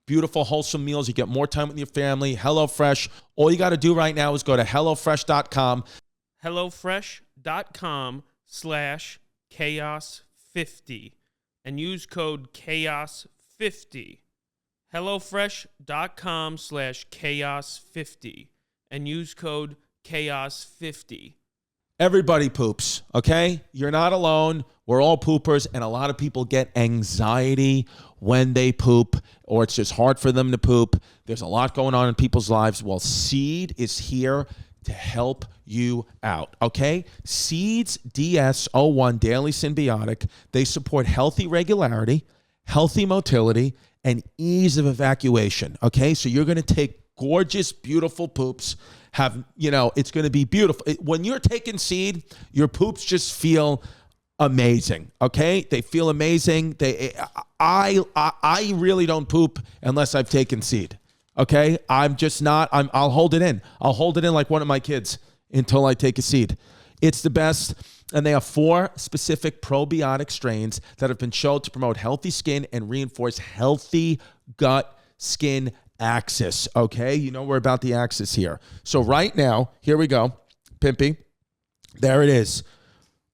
beautiful, wholesome meals. You get more time with your family. HelloFresh. All you got to do right now is go to HelloFresh.com. HelloFresh.com/chaos50 and use code chaos50. HelloFresh.com/chaos50 and use code chaos50. Everybody poops, okay? You're not alone. We're all poopers, and a lot of people get anxiety when they poop, or it's just hard for them to poop. There's a lot going on in people's lives. Well, Seed is here to help you out, okay? Seed's DS-01 Daily Symbiotic, they support healthy regularity, healthy motility, and ease of evacuation, okay? So you're going to take gorgeous, beautiful poops, it's going to be beautiful. When you're taking Seed, your poops just feel amazing, okay? They feel amazing. I really don't poop unless I've taken Seed, okay? I'll hold it in. I'll hold it in like one of my kids until I take a Seed. It's the best. And they have 4 specific probiotic strains that have been shown to promote healthy skin and reinforce healthy gut-skin axis, okay? You know we're about the axis here. So right now, here we go. Pimpy, there it is.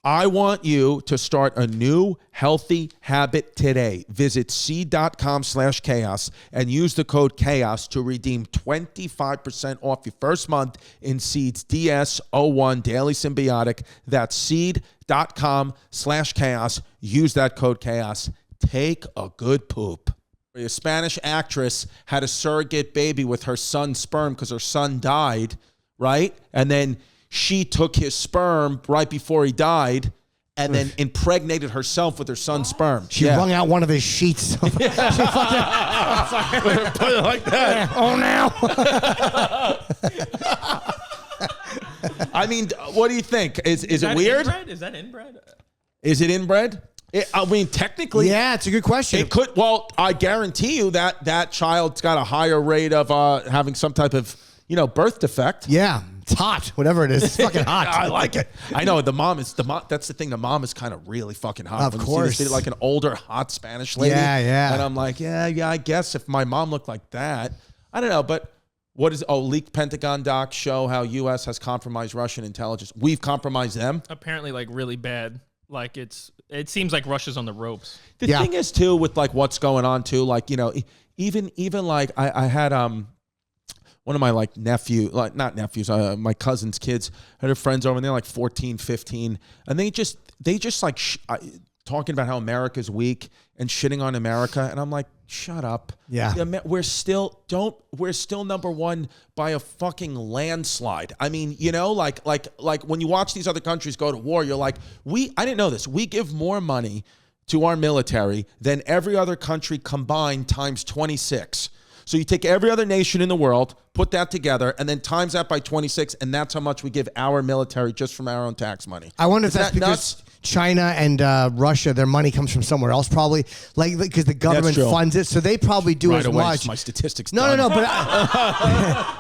I want you to start a new healthy habit today. Visit seed.com/chaos and use the code chaos to redeem 25% off your first month in Seed's DS-01 Daily Symbiotic. That's seed.com/chaos. Use that code chaos. Take a good poop. A Spanish actress had a surrogate baby with her son's sperm because her son died, right? And then she took his sperm right before he died and then impregnated herself with her son's sperm. She wrung out one of his sheets. Put it like that. Oh, now. I mean, what do you think? Is it weird? Inbred? Is that inbred? Is it inbred? I mean, technically. Yeah, it's a good question. It could. Well, I guarantee you that child's got a higher rate of having some type of, birth defect. Yeah. It's hot, whatever it is. It's fucking hot. I like it. I know the mom. That's the thing. The mom is kind of really fucking hot. Of course, you see like an older hot Spanish lady. Yeah. And I'm like, yeah. I guess if my mom looked like that, I don't know. But what is? Leaked Pentagon docs show how U.S. has compromised Russian intelligence. We've compromised them. Apparently, like really bad. Like it seems like Russia's on the ropes. The thing is too with like what's going on too. Like even like I had one of my like my cousin's kids had their friends over and they're like 14, 15. And they just like talking about how America's weak and shitting on America. And I'm like, shut up. Yeah. We're still #1 by a fucking landslide. I mean, like when you watch these other countries go to war, you're like, I didn't know this. We give more money to our military than every other country combined times 26. So you take every other nation in the world, put that together, and then times that by 26, and that's how much we give our military just from our own tax money. I wonder if that's because China and Russia, their money comes from somewhere else, probably, like because the government funds it, so they probably do as much. My statistics. No, but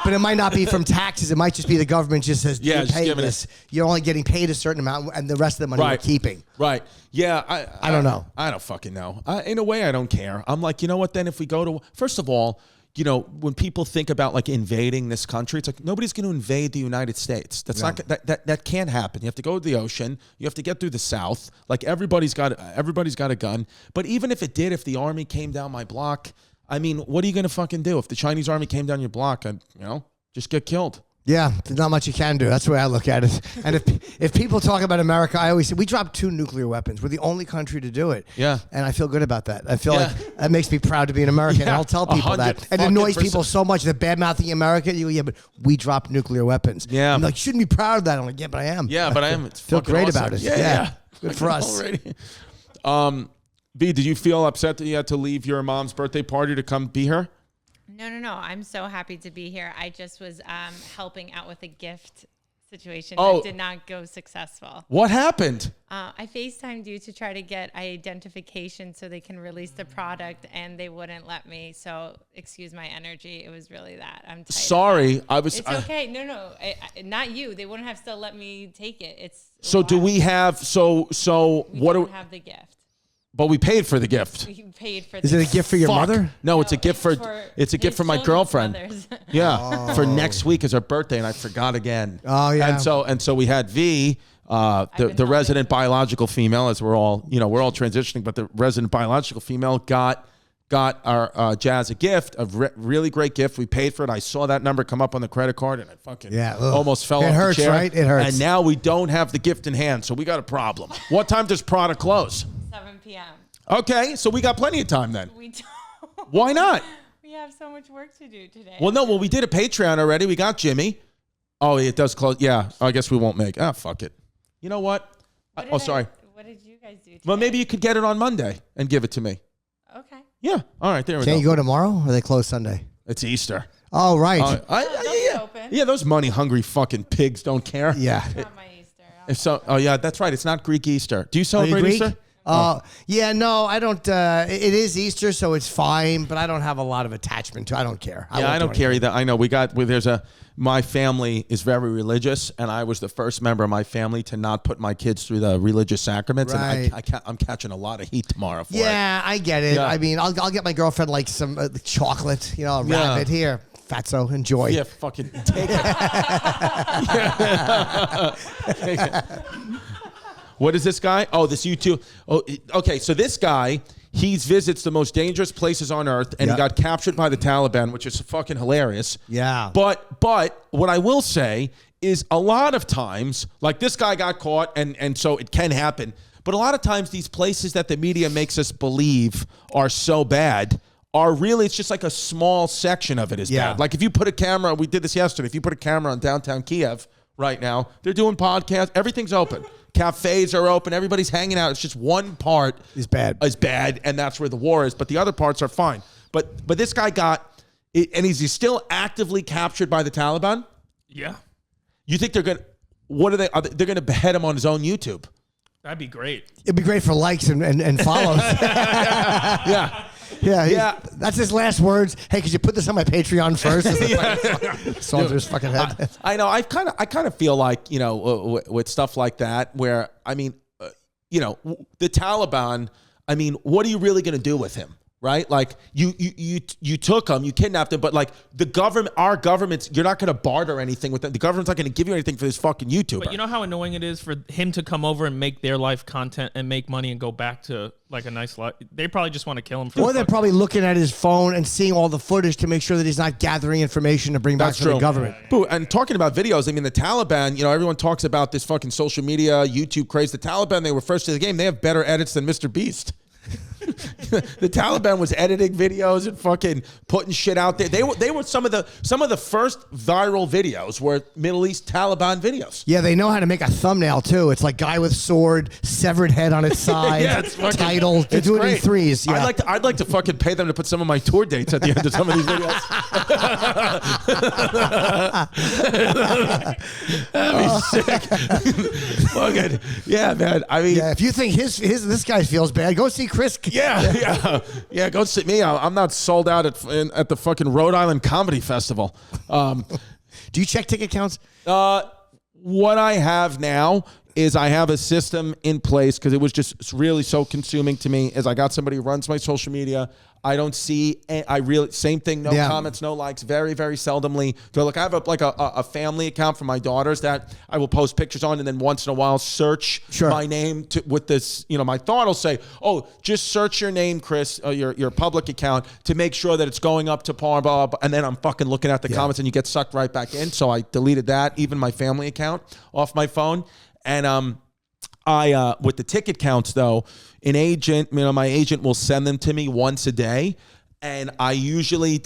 but it might not be from taxes. It might just be the government just says, "You're paying this. You're only getting paid a certain amount, and the rest of the money you're keeping." Right. Yeah. I don't know. I don't fucking know. In a way, I don't care. I'm like, you know what? Then if we go to, first of all, you know, when people think about like invading this country, it's like nobody's going to invade the United States. That's not that can't happen. You have to go to the ocean. You have to get through the South. Like everybody's got a gun. But even if it did, if the army came down my block, I mean, what are you going to fucking do if the Chinese army came down your block? Just get killed. Yeah, there's not much you can do. That's the way I look at it. And if people talk about America, I always say we dropped 2 nuclear weapons. We're the only country to do it. Yeah. And I feel good about that. I feel like that makes me proud to be an American. Yeah, And I'll tell people that. It annoys people so much. They're bad-mouthing America. But we dropped nuclear weapons. Yeah. I'm like, you shouldn't be proud of that. I'm like, yeah, but I am. Yeah, but I am. It's feel fucking great awesome. about it. Yeah. Good for us. B, did you feel upset that you had to leave your mom's birthday party to come be here? No. I'm so happy to be here. I just was helping out with a gift situation that did not go successful. What happened? I FaceTimed you to try to get identification so they can release the product, and they wouldn't let me. So excuse my energy. It was really that. I'm tired. Sorry. It's okay. No. Not you. They wouldn't have still let me take it. Do we have we don't have the gift. But we paid for the gift. We paid for. Is it a gift for your mother? No, it's a gift for my girlfriend. Yeah, for next week is her birthday, and I forgot again. Oh yeah. And so we had V, the resident biological female, as we're all transitioning, but the resident biological female got our Jazz a gift, really great gift. We paid for it. I saw that number come up on the credit card, and I fucking almost fell off hurts, the chair. Right? It hurts. And now we don't have the gift in hand, so we got a problem. What time does Prada close? 7 p.m. Okay, so we got plenty of time then. We don't. Why not? We have so much work to do today. Well, we did a Patreon already. We got Jimmy. Oh, it does close. Yeah, I guess we won't make. Fuck it. You know what? Sorry. What did you guys do today? Well, maybe you could get it on Monday and give it to me. Okay. Yeah. All right, there we go. Can't you go tomorrow, or are they close Sunday? It's Easter. Oh, right. Open. Yeah, those money-hungry fucking pigs don't care. Yeah. It's not my Easter. Yeah, that's right. It's not Greek Easter. Do you celebrate Greek? Easter? Yeah, no, I don't. It is Easter, so it's fine, but I don't have a lot of attachment to it. I don't care. I don't care either. I know my family is very religious, and I was the first member of my family to not put my kids through the religious sacraments, right. and I'm catching a lot of heat tomorrow for it. Yeah, I get it. Yeah. I mean, I'll get my girlfriend like some chocolate, a rabbit here. Fatso, enjoy. Yeah, fucking take it. What is this guy? Oh, this YouTube. Oh, okay. So this guy, he visits the most dangerous places on earth, and he got captured by the Taliban, which is fucking hilarious. Yeah. But what I will say is a lot of times, like this guy got caught, and so it can happen. But a lot of times, these places that the media makes us believe are so bad are really, it's just like a small section of it is bad. Like if you put a camera, we did this yesterday. If you put a camera on downtown Kiev right now, they're doing podcasts. Everything's open. Cafes are open. Everybody's hanging out. It's just one part is bad, and that's where the war is. But the other parts are fine. But this guy got, and he's still actively captured by the Taliban. Yeah. You think they're gonna? What are they? They're gonna behead him on his own YouTube? That'd be great. It'd be great for likes and follows. Yeah. Yeah. That's his last words. Hey, could you put this on my Patreon first? Saw through his fucking head. I know. I kind of feel like, with stuff like that, where the Taliban. I mean, what are you really going to do with him? Right? Like you took him, you kidnapped him, but like our governments, you're not going to barter anything with them. The government's not going to give you anything for this fucking YouTuber. But you know how annoying it is for him to come over and make their life content and make money and go back to like a nice life. They probably just want to kill him. Or they're probably looking at his phone and seeing all the footage to make sure that he's not gathering information to bring back to the government. Boo, and talking about videos, I mean, the Taliban, everyone talks about this fucking social media, YouTube craze. The Taliban, they were first to the game. They have better edits than Mr. Beast. The Taliban was editing videos and fucking putting shit out there. They were some of the first viral videos were Middle East Taliban videos. Yeah, they know how to make a thumbnail too. It's like guy with sword, severed head on its side, title. They do it in threes. Yeah. I'd like to fucking pay them to put some of my tour dates at the end of some of these videos. That'd be sick. Fucking yeah, man. I mean, if you think this guy feels bad, go see Chris. Yeah. Go see me. I'm not sold out at the fucking Rhode Island Comedy Festival. Do you check ticket counts? What I have now is I have a system in place because it was just really so consuming to me. Is I got somebody who runs my social media. I don't see. Same thing. No comments, no likes. Very, very seldomly. So like I have a family account for my daughters that I will post pictures on, and then once in a while search my name with this. My thought will say, "Oh, just search your name, Chris, your public account to make sure that it's going up to par." Blah, blah, blah. And then I'm fucking looking at the comments, and you get sucked right back in. So I deleted that, even my family account, off my phone, and I with the ticket counts though, my agent will send them to me once a day, and I usually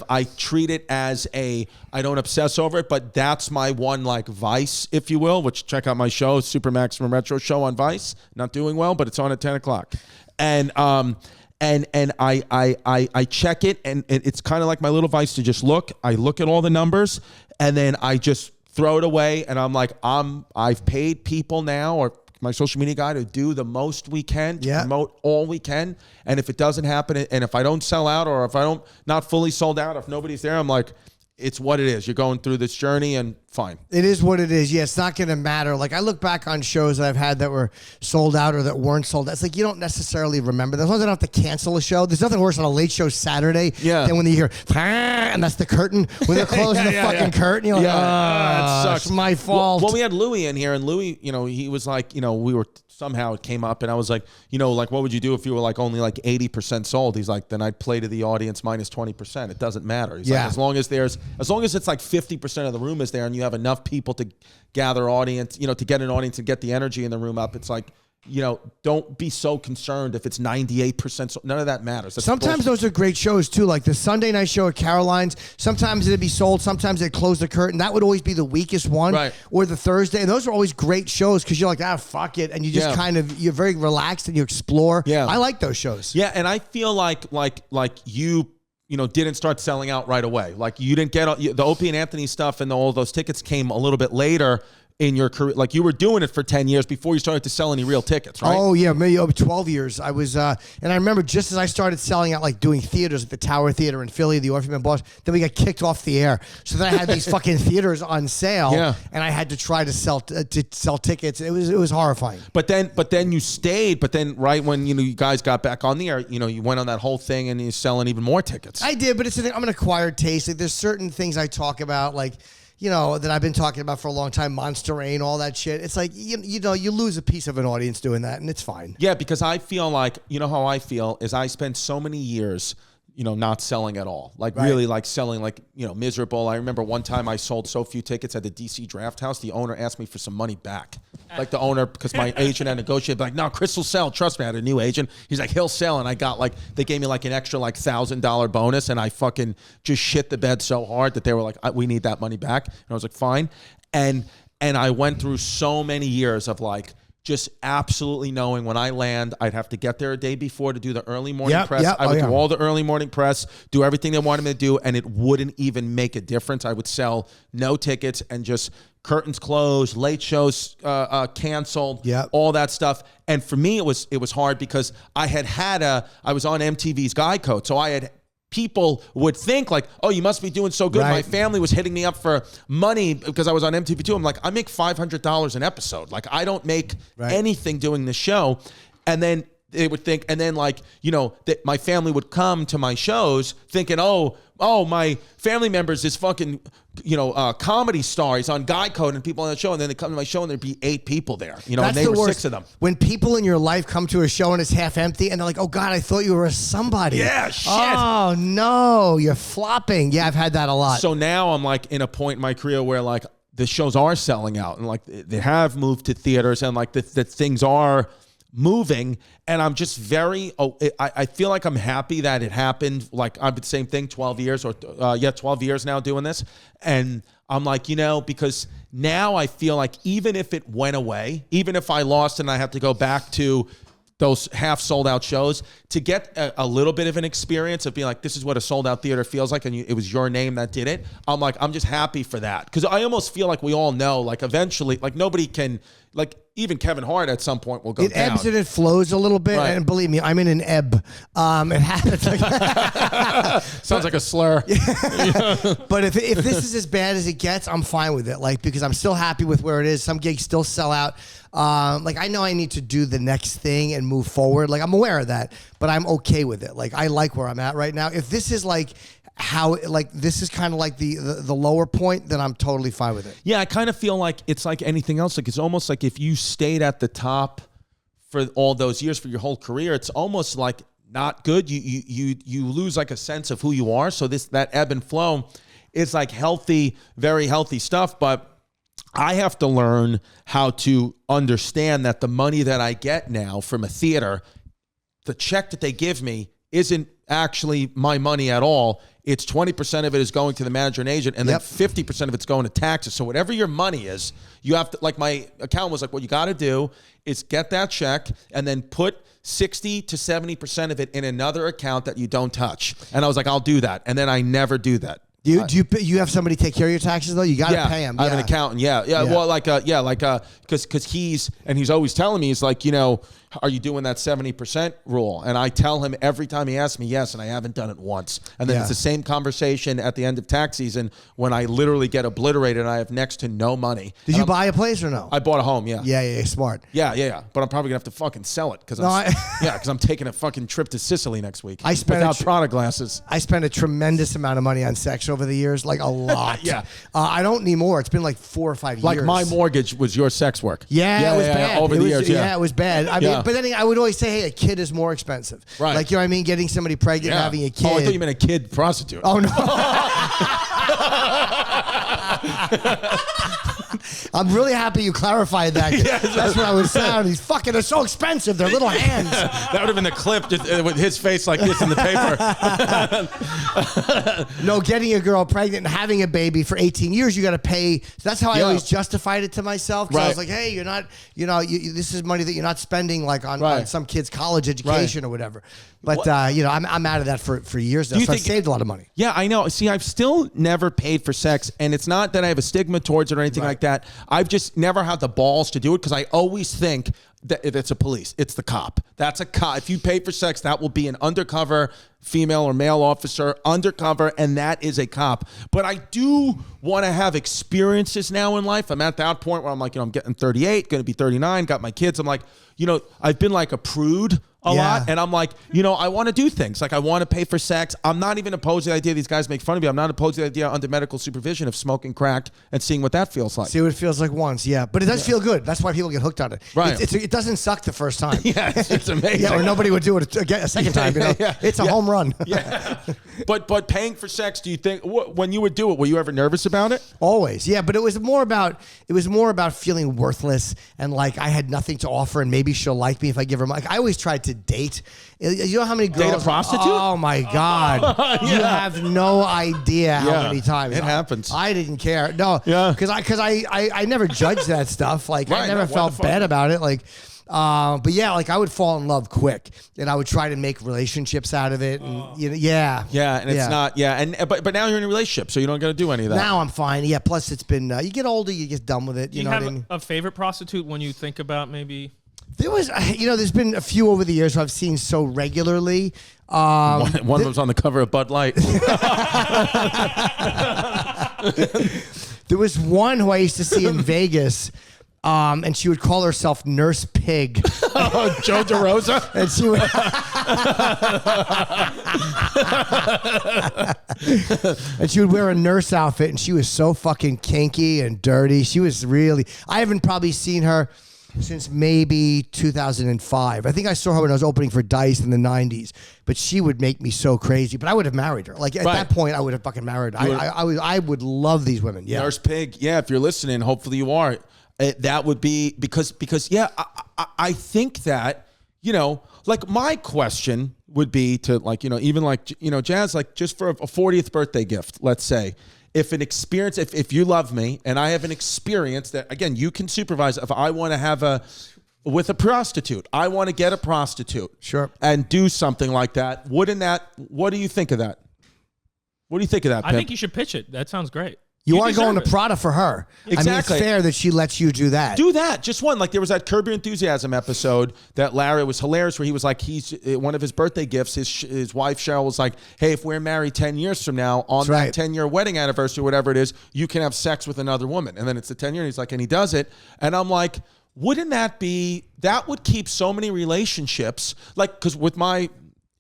I treat it as I don't obsess over it, but that's my one like vice, if you will. Which check out my show, Super Maximum Retro Show on Vice. Not doing well, but it's on at 10 o'clock, and I check it, and it's kind of like my little vice to just look. I look at all the numbers, and then I just throw it away, and I'm like, I've paid people now, or my social media guy, to do the most we can, to promote all we can. And if it doesn't happen, and if I don't sell out, or if I don't not fully sold out, if nobody's there, I'm like, it's what it is. You're going through this journey, and fine. It is what it is. Yeah, it's not going to matter. Like I look back on shows that I've had that were sold out or that weren't sold out. It's like you don't necessarily remember. As long as I don't have to cancel a show. There's nothing worse on a late show Saturday than when you hear, and that's the curtain. When they're closing the fucking curtain, you're like, that sucks. It's my fault. Well, we had Louis in here, and Louis, he was like, we were, somehow it came up, and I was like, like, what would you do if you were like only like 80% sold? He's like, then I'd play to the audience minus 20%. It doesn't matter. He's like, as long as it's like 50% of the room is there, and you have enough people to gather audience, to get an audience and get the energy in the room up. It's like, don't be so concerned if it's 98%. None of that matters. That's sometimes those are great shows too. Like the Sunday night show at Caroline's, sometimes it'd be sold. Sometimes they'd close the curtain. That would always be the weakest one. Right. Or the Thursday. And those are always great shows because you're like, fuck it. And you just you're very relaxed and you explore. Yeah. I like those shows. Yeah. And I feel like you didn't start selling out right away. Like you didn't get the Opie and Anthony stuff, and all those tickets came a little bit later in your career. Like you were doing it for 10 years before you started to sell any real tickets, right? Oh yeah, maybe over 12 years. I was, and I remember just as I started selling out, like doing theaters at the Tower Theater in Philly, the Orpheum in Boston, then we got kicked off the air. So then I had these fucking theaters on sale, and I had to try to sell tickets. It was horrifying. But then you stayed. But then right when you guys got back on the air, you went on that whole thing, and you're selling even more tickets. I did, but I'm an acquired taste. Like, there's certain things I talk about, like, that I've been talking about for a long time, Monster Rain, all that shit. It's like, you lose a piece of an audience doing that, and it's fine. Yeah, because I feel like, how I feel is I spent so many years, not selling at all. Like really like selling like, miserable. I remember one time I sold so few tickets at the DC Draft House, the owner asked me for some money back. Like the owner, because my agent had negotiated, like, no, Chris will sell. Trust me, I had a new agent. He's like, he'll sell. And I got they gave me like an extra like $1,000 bonus, and I fucking just shit the bed so hard that they were like, we need that money back. And I was like, fine. And I went through so many years of like, just absolutely knowing when I land, I'd have to get there a day before to do the early morning press. I would do all the early morning press, do everything they wanted me to do, and it wouldn't even make a difference. I would sell no tickets and just curtains closed, late shows canceled, all that stuff. And for me, it was hard because I was on MTV's Guy Code, so I had. People would think like, oh, you must be doing so good. Right. My family was hitting me up for money because I was on MTV too. I'm like, I make $500 an episode. Like I don't make anything doing this show. And then they would think, and then like, that my family would come to my shows thinking, oh, my family members is fucking, comedy star. He's on Guy Code and people on that show. And then they come to my show and there'd be 8 people there, and they were worst. 6 of them. When people in your life come to a show and it's half empty and they're like, oh God, I thought you were a somebody. Yeah, shit. Oh no, you're flopping. Yeah, I've had that a lot. So now I'm like in a point in my career where like the shows are selling out and like they have moved to theaters and like the things are moving, and I'm just I feel like I'm happy that it happened. Like I've been the same thing 12 years 12 years now doing this, and I'm like, because now I feel like even if it went away, even if I lost and I have to go back to those half sold out shows, to get a little bit of an experience of being like, this is what a sold out theater feels like, and it was your name that did it. I'm just happy for that, because I almost feel like we all know, like eventually, like nobody can like even Kevin Hart at some point will go It down. ebbs and it flows a little bit, Right. and believe me, I'm in an ebb. It happens. Sounds like a slur. But if this is as bad as it gets, I'm fine with it. Like, because I'm still happy with where it is. Some gigs still sell out. Like, I know I need to do the next thing and move forward. Like, I'm aware of that, but I'm okay with it. Like, I like where I'm at right now. If this is like this is kind of like the lower point, then I'm totally fine with it. Yeah, I kind of feel like it's like anything else. Like it's almost like if you stayed at the top for all those years for your whole career, it's almost like not good. You lose like a sense of who you are. So that ebb and flow is like healthy, very healthy stuff. But I have to learn how to understand that the money that I get now from a theater, the check that they give me isn't actually my money at all. It's 20% of it is going to the manager and agent, and then 50% of it's going to taxes. So whatever your money is, you have to, like my accountant was like, what you got to do is get that check and then put 60 to 70% of it in another account that you don't touch. And I was like, I'll do that. And then I never do that. Do you have somebody take care of your taxes though? You got to pay them. I have an accountant. Yeah. Well, because he's always telling me, he's like, are you doing that 70% rule? And I tell him every time he asks me, yes, and I haven't done it once. And then it's the same conversation at the end of tax season when I literally get obliterated and I have next to no money. Did you buy a place or no? I bought a home. Yeah. Yeah. Smart. Yeah. But I'm probably gonna have to fucking sell it because I'm taking a fucking trip to Sicily next week. I spent without Prada glasses. I spent a tremendous amount of money on sex over the years, like a lot. Yeah. I don't need more. It's been like 4 or 5 years. Like my mortgage was your sex work. Yeah, it was bad. Over the years, it was bad. I mean, but then I would always say, hey, a kid is more expensive. Right. Like, you know what I mean? Getting somebody pregnant, having a kid. Oh, I thought you meant a kid prostitute. Oh, no. I'm really happy you clarified that. That's what I was saying. These fucking are so expensive. They're little hands. That would have been the clip just, with his face like this in the paper. No, getting a girl pregnant and having a baby for 18 years, you got to pay. That's how I always justified it to myself. Because I was like, hey, you're not, this is money that you're not spending like on some kid's college education or whatever. But, I'm out of that for years now. So I saved a lot of money. Yeah, I know. See, I've still never paid for sex. And it's not that I have a stigma towards it or anything like that. I've just never had the balls to do it because I always think that it's a police. It's the cop. That's a cop. If you pay for sex, that will be an undercover female or male officer, undercover, and that is a cop. But I do want to have experiences now in life. I'm at that point where I'm like, I'm getting 38, going to be 39, got my kids. I'm like, I've been like a prude a lot. And I'm like, I want to do things. Like I want to pay for sex. I'm not even opposed to the idea these guys make fun of me. I'm not opposed to the idea under medical supervision of smoking crack and seeing what that feels like. See what it feels like once, But it does feel good. That's why people get hooked on it. Right. It doesn't suck the first time. It's amazing. Or nobody would do it a second time. It's a home run. But paying for sex, do you think when you would do it, were you ever nervous about it? Always, but it was more about feeling worthless and like I had nothing to offer and maybe she'll like me if I give her money. Like, I always tried to date. You know how many girls? Date a prostitute? Oh my God! You have no idea how many times it happens. I didn't care. No, because I never judged that stuff. Like I never felt bad about it. Like. But like I would fall in love quick, and I would try to make relationships out of it, and and it's not, but now you're in a relationship, so you don't got to do any of that. Now I'm fine, Plus it's been you get older, you get done with it. You know have what I mean? A favorite prostitute when you think about maybe? There was, there's been a few over the years who I've seen so regularly. One of them's on the cover of Bud Light. There was one who I used to see in Vegas. And she would call herself Nurse Pig. Oh, Joe DeRosa? And she would and she would wear a nurse outfit, and she was so fucking kinky and dirty. She was really, I haven't probably seen her since maybe 2005. I think I saw her when I was opening for Dice in the 90s, but she would make me so crazy. But I would have married her. Like at that point, I would have fucking married her. I would love these women. Yeah. Nurse Pig. Yeah, if you're listening, hopefully you are. That would be because I think that, like my question would be to like, even like, Jazz, like just for a 40th birthday gift, let's say, if an experience, if you love me and I have an experience that, again, you can supervise, if I want to have with a prostitute, I want to get a prostitute. Sure. And do something like that. What do you think of that? What do you think of that, Pimp? I think you should pitch it. That sounds great. You are deserve going to it. Prada for her. Exactly. I mean, it's fair that she lets you do that. Do that. Just one. Like there was that Curb Your Enthusiasm episode that Larry was hilarious where he was like, one of his birthday gifts, his wife Cheryl was like, hey, if we're married 10 years from now on that 10-year wedding anniversary, whatever it is, you can have sex with another woman. And then it's the 10-year and he's like, and he does it. And I'm like, wouldn't that would keep so many relationships, like, because with my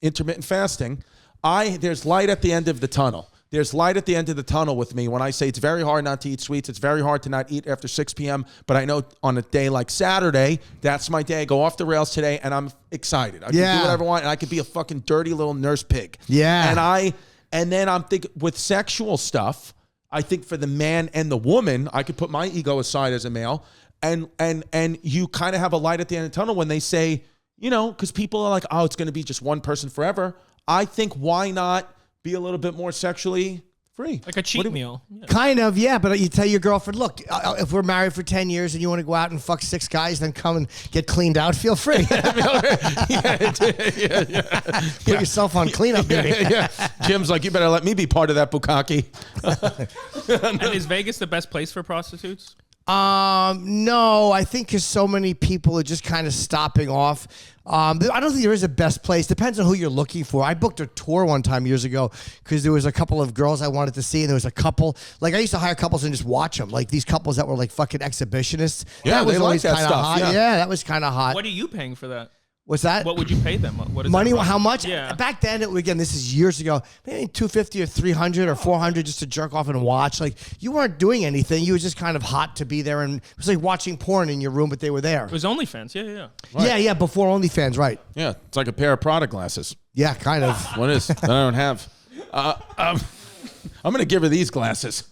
intermittent fasting, there's light at the end of the tunnel. There's light at the end of the tunnel with me when I say it's very hard not to eat sweets. It's very hard to not eat after 6 p.m. But I know on a day like Saturday, that's my day. I go off the rails today, and I'm excited. I can do whatever I want, and I could be a fucking dirty little nurse pig. Yeah. And then I'm thinking with sexual stuff, I think for the man and the woman, I could put my ego aside as a male, and you kind of have a light at the end of the tunnel when they say, because people are like, oh, it's going to be just one person forever. I think why not be a little bit more sexually free. Like a cheat meal. Yeah. Kind of, yeah. But you tell your girlfriend, look, if we're married for 10 years and you want to go out and fuck 6 guys, then come and get cleaned out, feel free. Put yourself on cleanup duty. Jim's like, you better let me be part of that bukkake. And is Vegas the best place for prostitutes? No, I think because so many people are just kind of stopping off. I don't think there is a best place. Depends on who you're looking for. I booked a tour one time years ago because there was a couple of girls I wanted to see, and there was a couple. Like I used to hire couples and just watch them. Like these couples that were like fucking exhibitionists. Yeah, that was they always like that kind of stuff, hot. yeah. Yeah, that was kind of hot. What are you paying for that? What's that? What would you pay them? What is Money? that How much? Yeah. Back then, again, this is years ago. Maybe $250 or $300 or $400 just to jerk off and watch. Like you weren't doing anything. You were just kind of hot to be there, and it was like watching porn in your room, but they were there. It was OnlyFans. Yeah. Right. Yeah. Before OnlyFans, right? Yeah, it's like a pair of Prada glasses. Yeah, kind of. What is that I don't have? I'm gonna give her these glasses.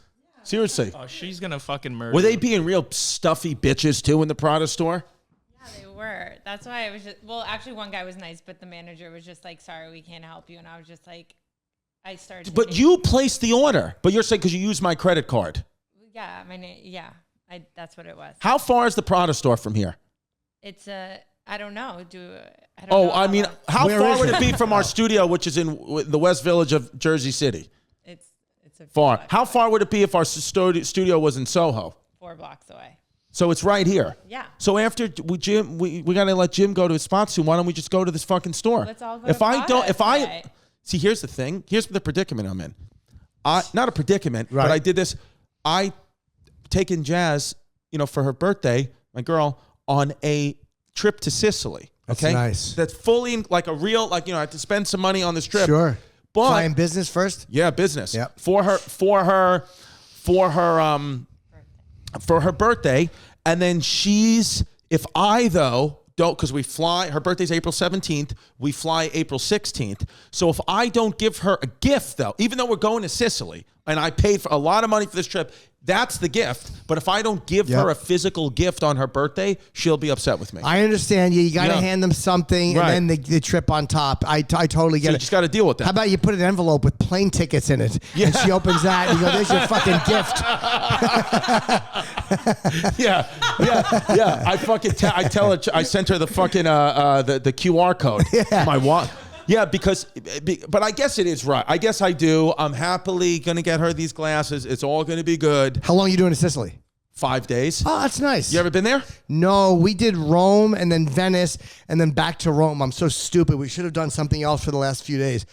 Seriously. Oh, she's gonna fucking murder. Were they you. being real stuffy bitches too in the Prada store? Yeah, they were. That's why I was just, actually one guy was nice, but the manager was just like, sorry, we can't help you. And I was just like, I started to But think- you placed the order. But you're saying because you used my credit card. Yeah, my name, yeah. That's what it was. How far is the Prada store from here? It's I don't know. I don't know I mean, how Where far is would it? it be from our studio, which is in the West Village of Jersey City? it's a Far. block How away. far would it be if our studio was in Soho? 4 blocks away. So it's right here. Yeah. So after we gotta let Jim go to his spot soon. Why don't we just go to this fucking store? Let's all go If to I don't, Prada if I today. see, here's the thing. Here's the predicament I'm in. Not a predicament, Right. but I did this. I taken Jazz, for her birthday, my girl, on a trip to Sicily. That's Okay, nice. That's fully like a real, I had to spend some money on this trip. Sure. But Flying business first? yeah, business. Yep. For her birthday. And then if I though don't, because we fly, her birthday's April 17th, we fly April 16th. So if I don't give her a gift though, even though we're going to Sicily and I paid for a lot of money for this trip, that's the gift. But if I don't give her a physical gift on her birthday, she'll be upset with me. I understand you. You got to Yeah. hand them something Right. and then the trip on top. I totally So get you it. just got to deal with that. How about you put an envelope with plane tickets in it? Yeah. And she opens that and you go, there's your fucking gift. Yeah. I tell her, I sent her the fucking the QR code. Yeah. My wallet. Yeah, but I guess it is right. I guess I do. I'm happily gonna get her these glasses. It's all gonna be good. How long are you doing in Sicily? 5 days. Oh, that's nice. You ever been there? No, we did Rome and then Venice and then back to Rome. I'm so stupid. We should have done something else for the last few days.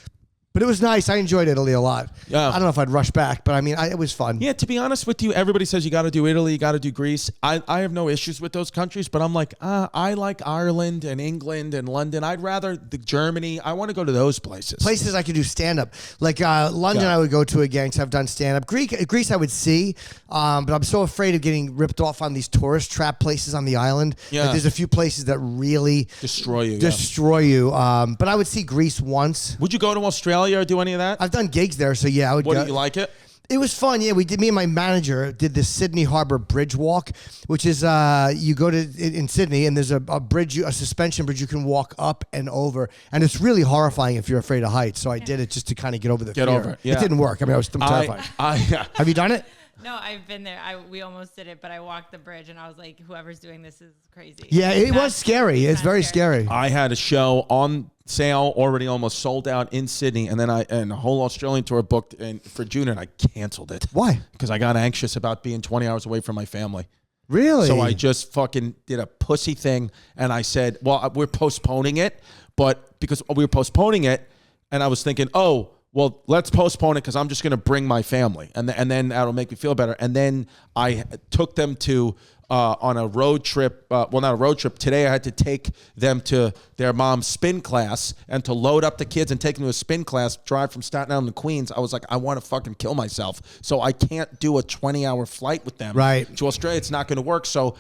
But it was nice. I enjoyed Italy a lot. Yeah. I don't know if I'd rush back, but I mean, it was fun. Yeah, to be honest with you, everybody says you got to do Italy, you got to do Greece. I have no issues with those countries, but I'm like, I like Ireland and England and London. I'd rather Germany. I want to go to those places. Places I could do stand-up. Like London Yeah. I would go to again because I've done stand-up. Greece I would see, but I'm so afraid of getting ripped off on these tourist trap places on the island. Yeah. Like, there's a few places that really Destroy you. Yeah. destroy you. But I would see Greece once. Would you go to Australia or do any of that? I've done gigs there, so yeah, I would What go. do you like it? It was fun, yeah. Me and my manager did the Sydney Harbor Bridge Walk, which is you go to in Sydney and there's a bridge, a suspension bridge you can walk up and over, and it's really horrifying if you're afraid of heights. So I did it just to kind of get over the fear. over it, yeah. It didn't work. I mean, I'm terrified. Yeah. Have you done it? No, I've been there. We almost did it, but I walked the bridge and I was like, whoever's doing this is crazy. Yeah, it was scary. It's very scary. I had a show on sale, already almost sold out in Sydney, and then and a whole Australian tour booked for June, and I canceled it. Why? Because I got anxious about being 20 hours away from my family. Really? So I just fucking did a pussy thing, and I said, well, we're postponing it, but because we were postponing it, and I was thinking, oh, well, let's postpone it because I'm just going to bring my family, and then that'll make me feel better. And then I took them to on a road trip. Well, not a road trip. Today I had to take them to their mom's spin class, and to load up the kids and take them to a spin class, drive from Staten Island to Queens. I was like, I want to fucking kill myself. So I can't do a 20-hour flight with them to Australia. It's not going to work. So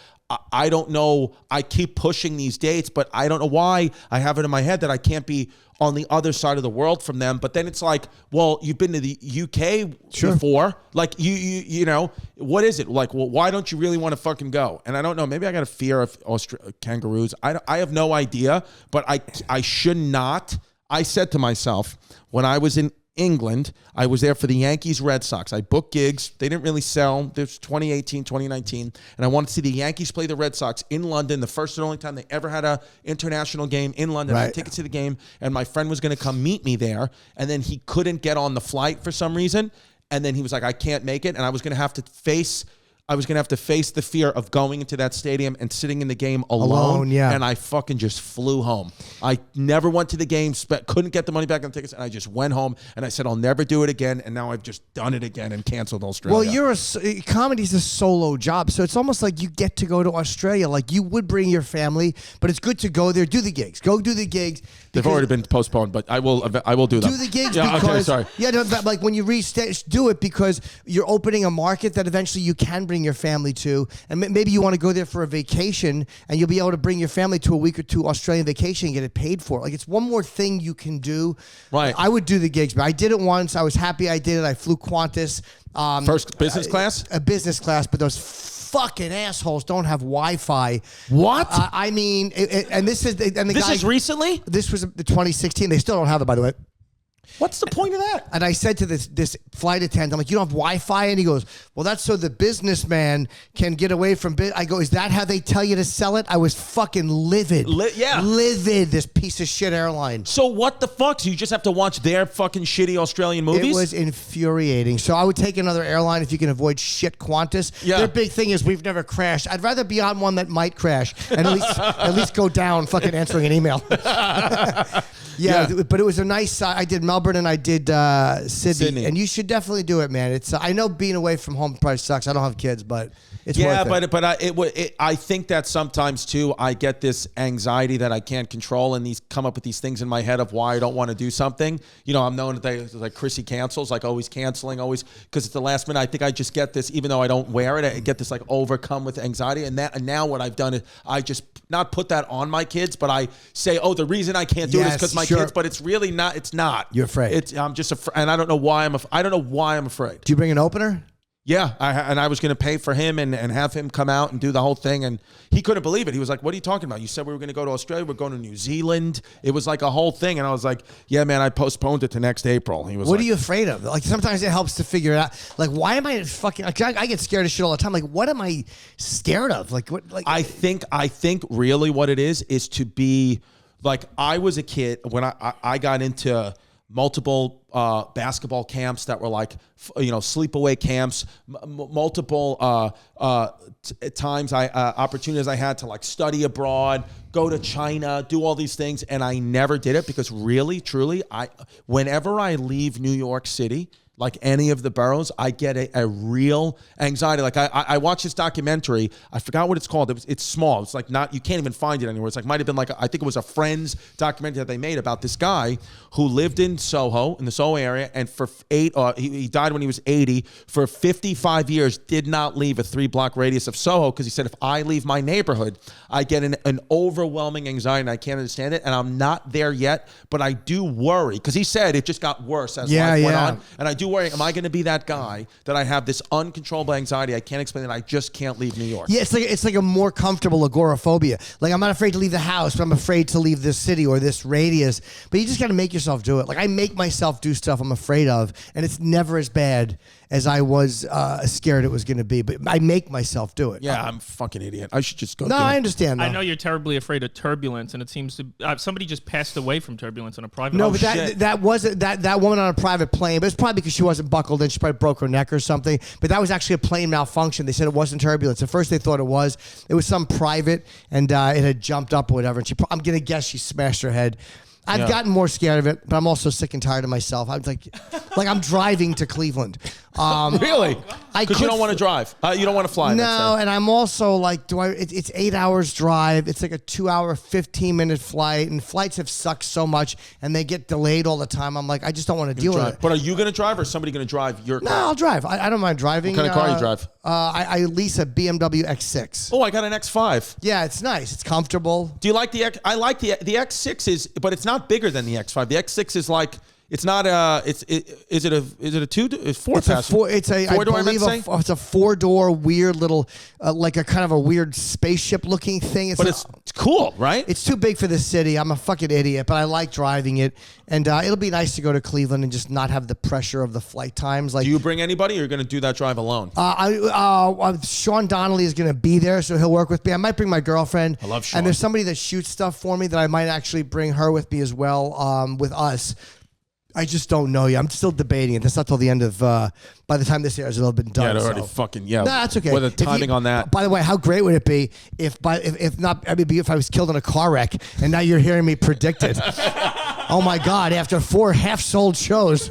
I don't know. I keep pushing these dates, but I don't know why I have it in my head that I can't be on the other side of the world from them. But then it's like, well, you've been to the UK before. Like, you know, what is it? Like, well, why don't you really want to fucking go? And I don't know. Maybe I got a fear of kangaroos. I have no idea, but I should not. I said to myself, when I was in England, I was there for the Yankees Red Sox. I booked gigs. They didn't really sell. This 2018, 2019. And I wanted to see the Yankees play the Red Sox in London, the first and only time they ever had a international game in London. I had tickets to the game, and my friend was going to come meet me there. And then he couldn't get on the flight for some reason. And then he was like, I can't make it. And I was going to have to face the fear of going into that stadium and sitting in the game alone. And I fucking just flew home. I never went to the game, couldn't get the money back on tickets, and I just went home, and I said, I'll never do it again. And now I've just done it again and canceled Australia. Well, comedy's a solo job, so it's almost like you get to go to Australia. Like, you would bring your family, but it's good to go there, do the gigs. Go do the gigs. They've already been postponed, but I will do them. Do the gigs because, like when you restage, do it because you're opening a market that eventually you can bring your family to, and maybe you want to go there for a vacation, and you'll be able to bring your family to a week or two Australian vacation and get it paid for. Like, it's one more thing you can do. Right. I would do the gigs, but I did it once. I was happy I did it. I flew Qantas. First business class? A business class, but those fucking assholes don't have Wi-Fi. What? I mean, and this is recently? This was the 2016. They still don't have it, by the way. What's the point of that? And I said to this flight attendant, I'm like, you don't have Wi-Fi? And he goes, well, that's so the businessman can get away from I go, is that how they tell you to sell it? I was fucking livid. Livid, this piece of shit airline. So what the fuck? So you just have to watch their fucking shitty Australian movies? It was infuriating. So I would take another airline if you can avoid shit Qantas. Yeah. Their big thing is we've never crashed. I'd rather be on one that might crash and at least go down fucking answering an email. Yeah, but it was a nice. I did Melbourne and I did Sydney, and you should definitely do it, man. It's I know being away from home probably sucks. I don't have kids, but it's worth it. But I think that sometimes too I get this anxiety that I can't control, and these come up with these things in my head of why I don't want to do something. You know, I'm known that like Chrissy cancels, like always canceling, always because it's the last minute. I think I just get this, even though I don't wear it, I get this like overcome with anxiety, and now what I've done is I just not put that on my kids, but I say, oh, the reason I can't do it is because my kids, but it's really not. It's not. You're afraid. I'm just afraid, and I don't know why I'm afraid. Do you bring an opener? Yeah, I was going to pay for him and have him come out and do the whole thing, and he couldn't believe it. He was like, what are you talking about? You said we were going to go to Australia. We're going to New Zealand. It was like a whole thing, and I was like, yeah, man, I postponed it to next April. He was what are you afraid of? Like, sometimes it helps to figure it out. Like, why am I fucking... Like, I get scared of shit all the time. Like, what am I scared of? Like, what? Like, I think really what it is to be... Like, I was a kid when I got into multiple basketball camps that were like, sleepaway camps, multiple times opportunities I had to like study abroad, go to China, do all these things, and I never did it because really, truly, whenever I leave New York City, like any of the boroughs, I get a real anxiety. Like I watched this documentary. I forgot what it's called. It's small. It's like not, you can't even find it anywhere. It's like, might have been like, I think it was a Friends documentary that they made about this guy who lived in Soho, in the Soho area, and for he died when he was 80. For 55 years, did not leave a 3-block radius of Soho because he said, if I leave my neighborhood, I get an overwhelming anxiety and I can't understand it. And I'm not there yet, but I do worry because he said it just got worse as life went on. And I do do worry, am I going to be that guy that I have this uncontrollable anxiety? I can't explain it. I just can't leave New York. Yeah, it's like a more comfortable agoraphobia. Like, I'm not afraid to leave the house, but I'm afraid to leave this city or this radius. But you just got to make yourself do it. Like, I make myself do stuff I'm afraid of, and it's never as bad as I was scared it was going to be. But I make myself do it. Yeah, I'm a fucking idiot. I should just go. No, I understand. Though. I know you're terribly afraid of turbulence, and it seems to somebody just passed away from turbulence on a private. No, plane. but that wasn't that woman on a private plane. But it's probably because she wasn't buckled in. She probably broke her neck or something. But that was actually a plane malfunction. They said it wasn't turbulence. At first, they thought it was. It was some private, and it had jumped up or whatever. And I'm gonna guess she smashed her head. I've gotten more scared of it, but I'm also sick and tired of myself. I'm like I'm driving to Cleveland. Really? Because you don't want to drive. You don't want to fly. No, and I'm also like, it's 8 hours drive. It's like a 2 hour, 15-minute flight, and flights have sucked so much, and they get delayed all the time. I'm like, I just don't want to deal with it. But are you going to drive, or is somebody going to drive your car? No, I'll drive. I don't mind driving. What kind of car you drive? I lease a BMW X6. Oh, I got an X5. Yeah, it's nice. It's comfortable. Do you like the X? I like the X6 but it's not bigger than the X5. The X6 is like, it's not is it a two? It's four passenger. It's a four door. I believe it's a 4-door weird little like a kind of a weird spaceship looking thing. It's cool, right? It's too big for the city. I'm a fucking idiot, but I like driving it, and it'll be nice to go to Cleveland and just not have the pressure of the flight times. Like, do you bring anybody, or you're going to do that drive alone? Sean Donnelly is going to be there, so he'll work with me. I might bring my girlfriend. I love Sean. And there's somebody that shoots stuff for me that I might actually bring her with me as well. With us. I just don't know yet. I'm still debating it. That's not till the end of, by the time this airs, it'll have been done. Yeah, already No, that's okay. With the timing on that. By the way, how great would it be if I was killed in a car wreck and now you're hearing me predict it? Oh my God, after 4 half-sold shows.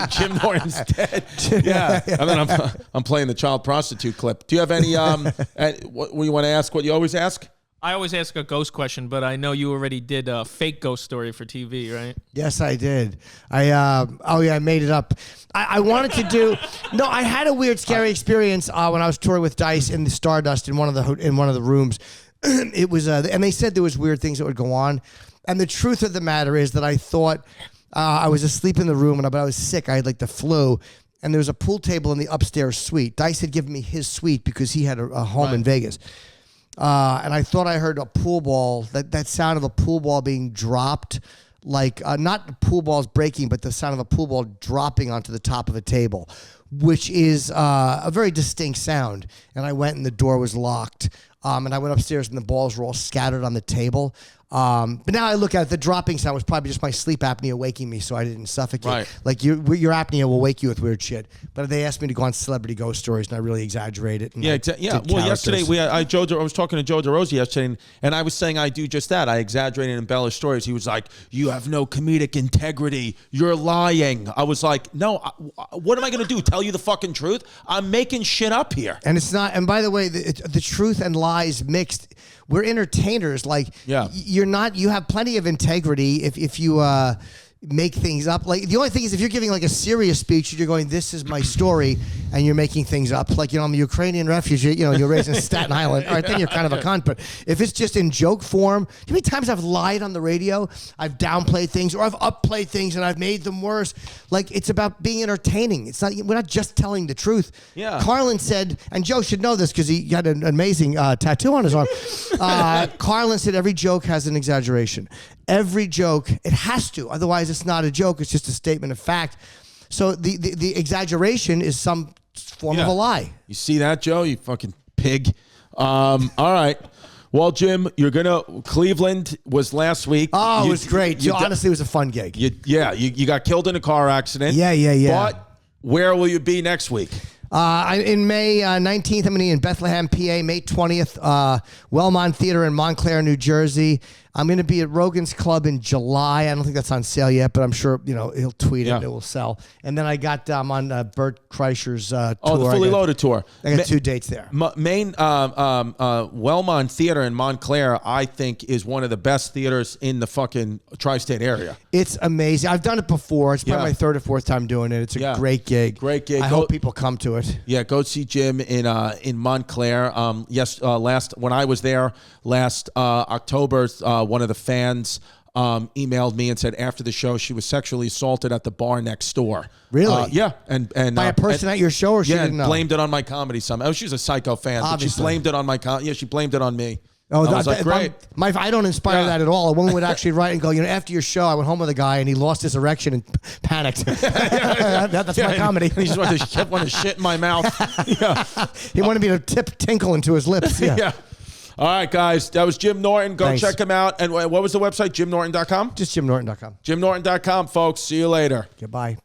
Jim Norton's dead. Yeah. And then I'm playing the child prostitute clip. Do you have any, what you want to ask, what you always ask? I always ask a ghost question, but I know you already did a fake ghost story for TV, right? Yes, I did. I made it up. I wanted to do. No, I had a weird, scary experience when I was touring with Dice in the Stardust in one of the rooms. It was, and they said there was weird things that would go on. And the truth of the matter is that I thought I was asleep in the room, but I was sick. I had like the flu. And there was a pool table in the upstairs suite. Dice had given me his suite because he had a home in Vegas. And I thought I heard a pool ball, that sound of a pool ball being dropped, like not the pool balls breaking, but the sound of a pool ball dropping onto the top of a table, which is a very distinct sound. And I went and the door was locked. And I went upstairs and the balls were all scattered on the table. But now I look at it, the dropping sound was probably just my sleep apnea waking me so I didn't suffocate. Right. Like your apnea will wake you with weird shit. But they asked me to go on celebrity ghost stories and I really exaggerated. Yeah, exactly. Yeah. Well, yesterday I was talking to Joe DeRosa yesterday, and I was saying I do just that. I exaggerate and embellish stories. He was like, "You have no comedic integrity. You're lying." I was like, "No. What am I going to do? Tell you the fucking truth? I'm making shit up here." And it's not. And by the way, the truth and lies mixed. We're entertainers. Like, you're not. You have plenty of integrity if you make things up. Like, the only thing is if you're giving like a serious speech and you're going, "This is my story," and you're making things up. Like, I'm a Ukrainian refugee. You're raised in Staten Island. All right, then you're kind of a cunt. But if it's just in joke form, how many times I've lied on the radio? I've downplayed things or I've upplayed things and I've made them worse. Like, it's about being entertaining. It's not. We're not just telling the truth. Yeah. Carlin said, and Joe should know this because he got an amazing tattoo on his arm. Carlin said every joke has an exaggeration. Every joke, it has to. Otherwise, it's not a joke. It's just a statement of fact. So the exaggeration is some form of a lie. You see that, Joe? You fucking pig. All right. Well, Jim, Cleveland was last week. Oh, it was great. Honestly, it was a fun gig. You got killed in a car accident. Yeah. But where will you be next week? In May 19th, I'm going to be in Bethlehem, PA. May 20th, Wellmont Theater in Montclair, New Jersey. I'm going to be at Rogan's Club in July. I don't think that's on sale yet, but I'm sure he'll tweet it and it will sell. And then I got on Bert Kreischer's tour. Oh, the Fully Loaded tour. I got 2 dates there. Main Wellmont Theater in Montclair, I think, is one of the best theaters in the fucking tri-state area. It's amazing. I've done it before. It's probably my 3rd or 4th time doing it. It's a great gig. Great gig. I hope people come to it. Yeah, go see Jim in Montclair. When I was there last October, one of the fans emailed me and said after the show she was sexually assaulted at the bar next door. Really? Yeah. And By a person at your show, or she yeah, didn't know? blamed it on my comedy somehow. Oh, she's a psycho fan, but she Obviously. blamed it on my she blamed it on me. Oh, I was like, great. I don't inspire Yeah. that at all. A woman would actually write and go, after your show, I went home with a guy and he lost his erection and panicked. That's my comedy. He just kept wanting to shit in my mouth. Yeah. He wanted me to tip tinkle into his lips. Yeah. Yeah. All right, guys. That was Jim Norton. Go Thanks. check him out. And what was the website? JimNorton.com? Just JimNorton.com. JimNorton.com, folks. See you later. Goodbye.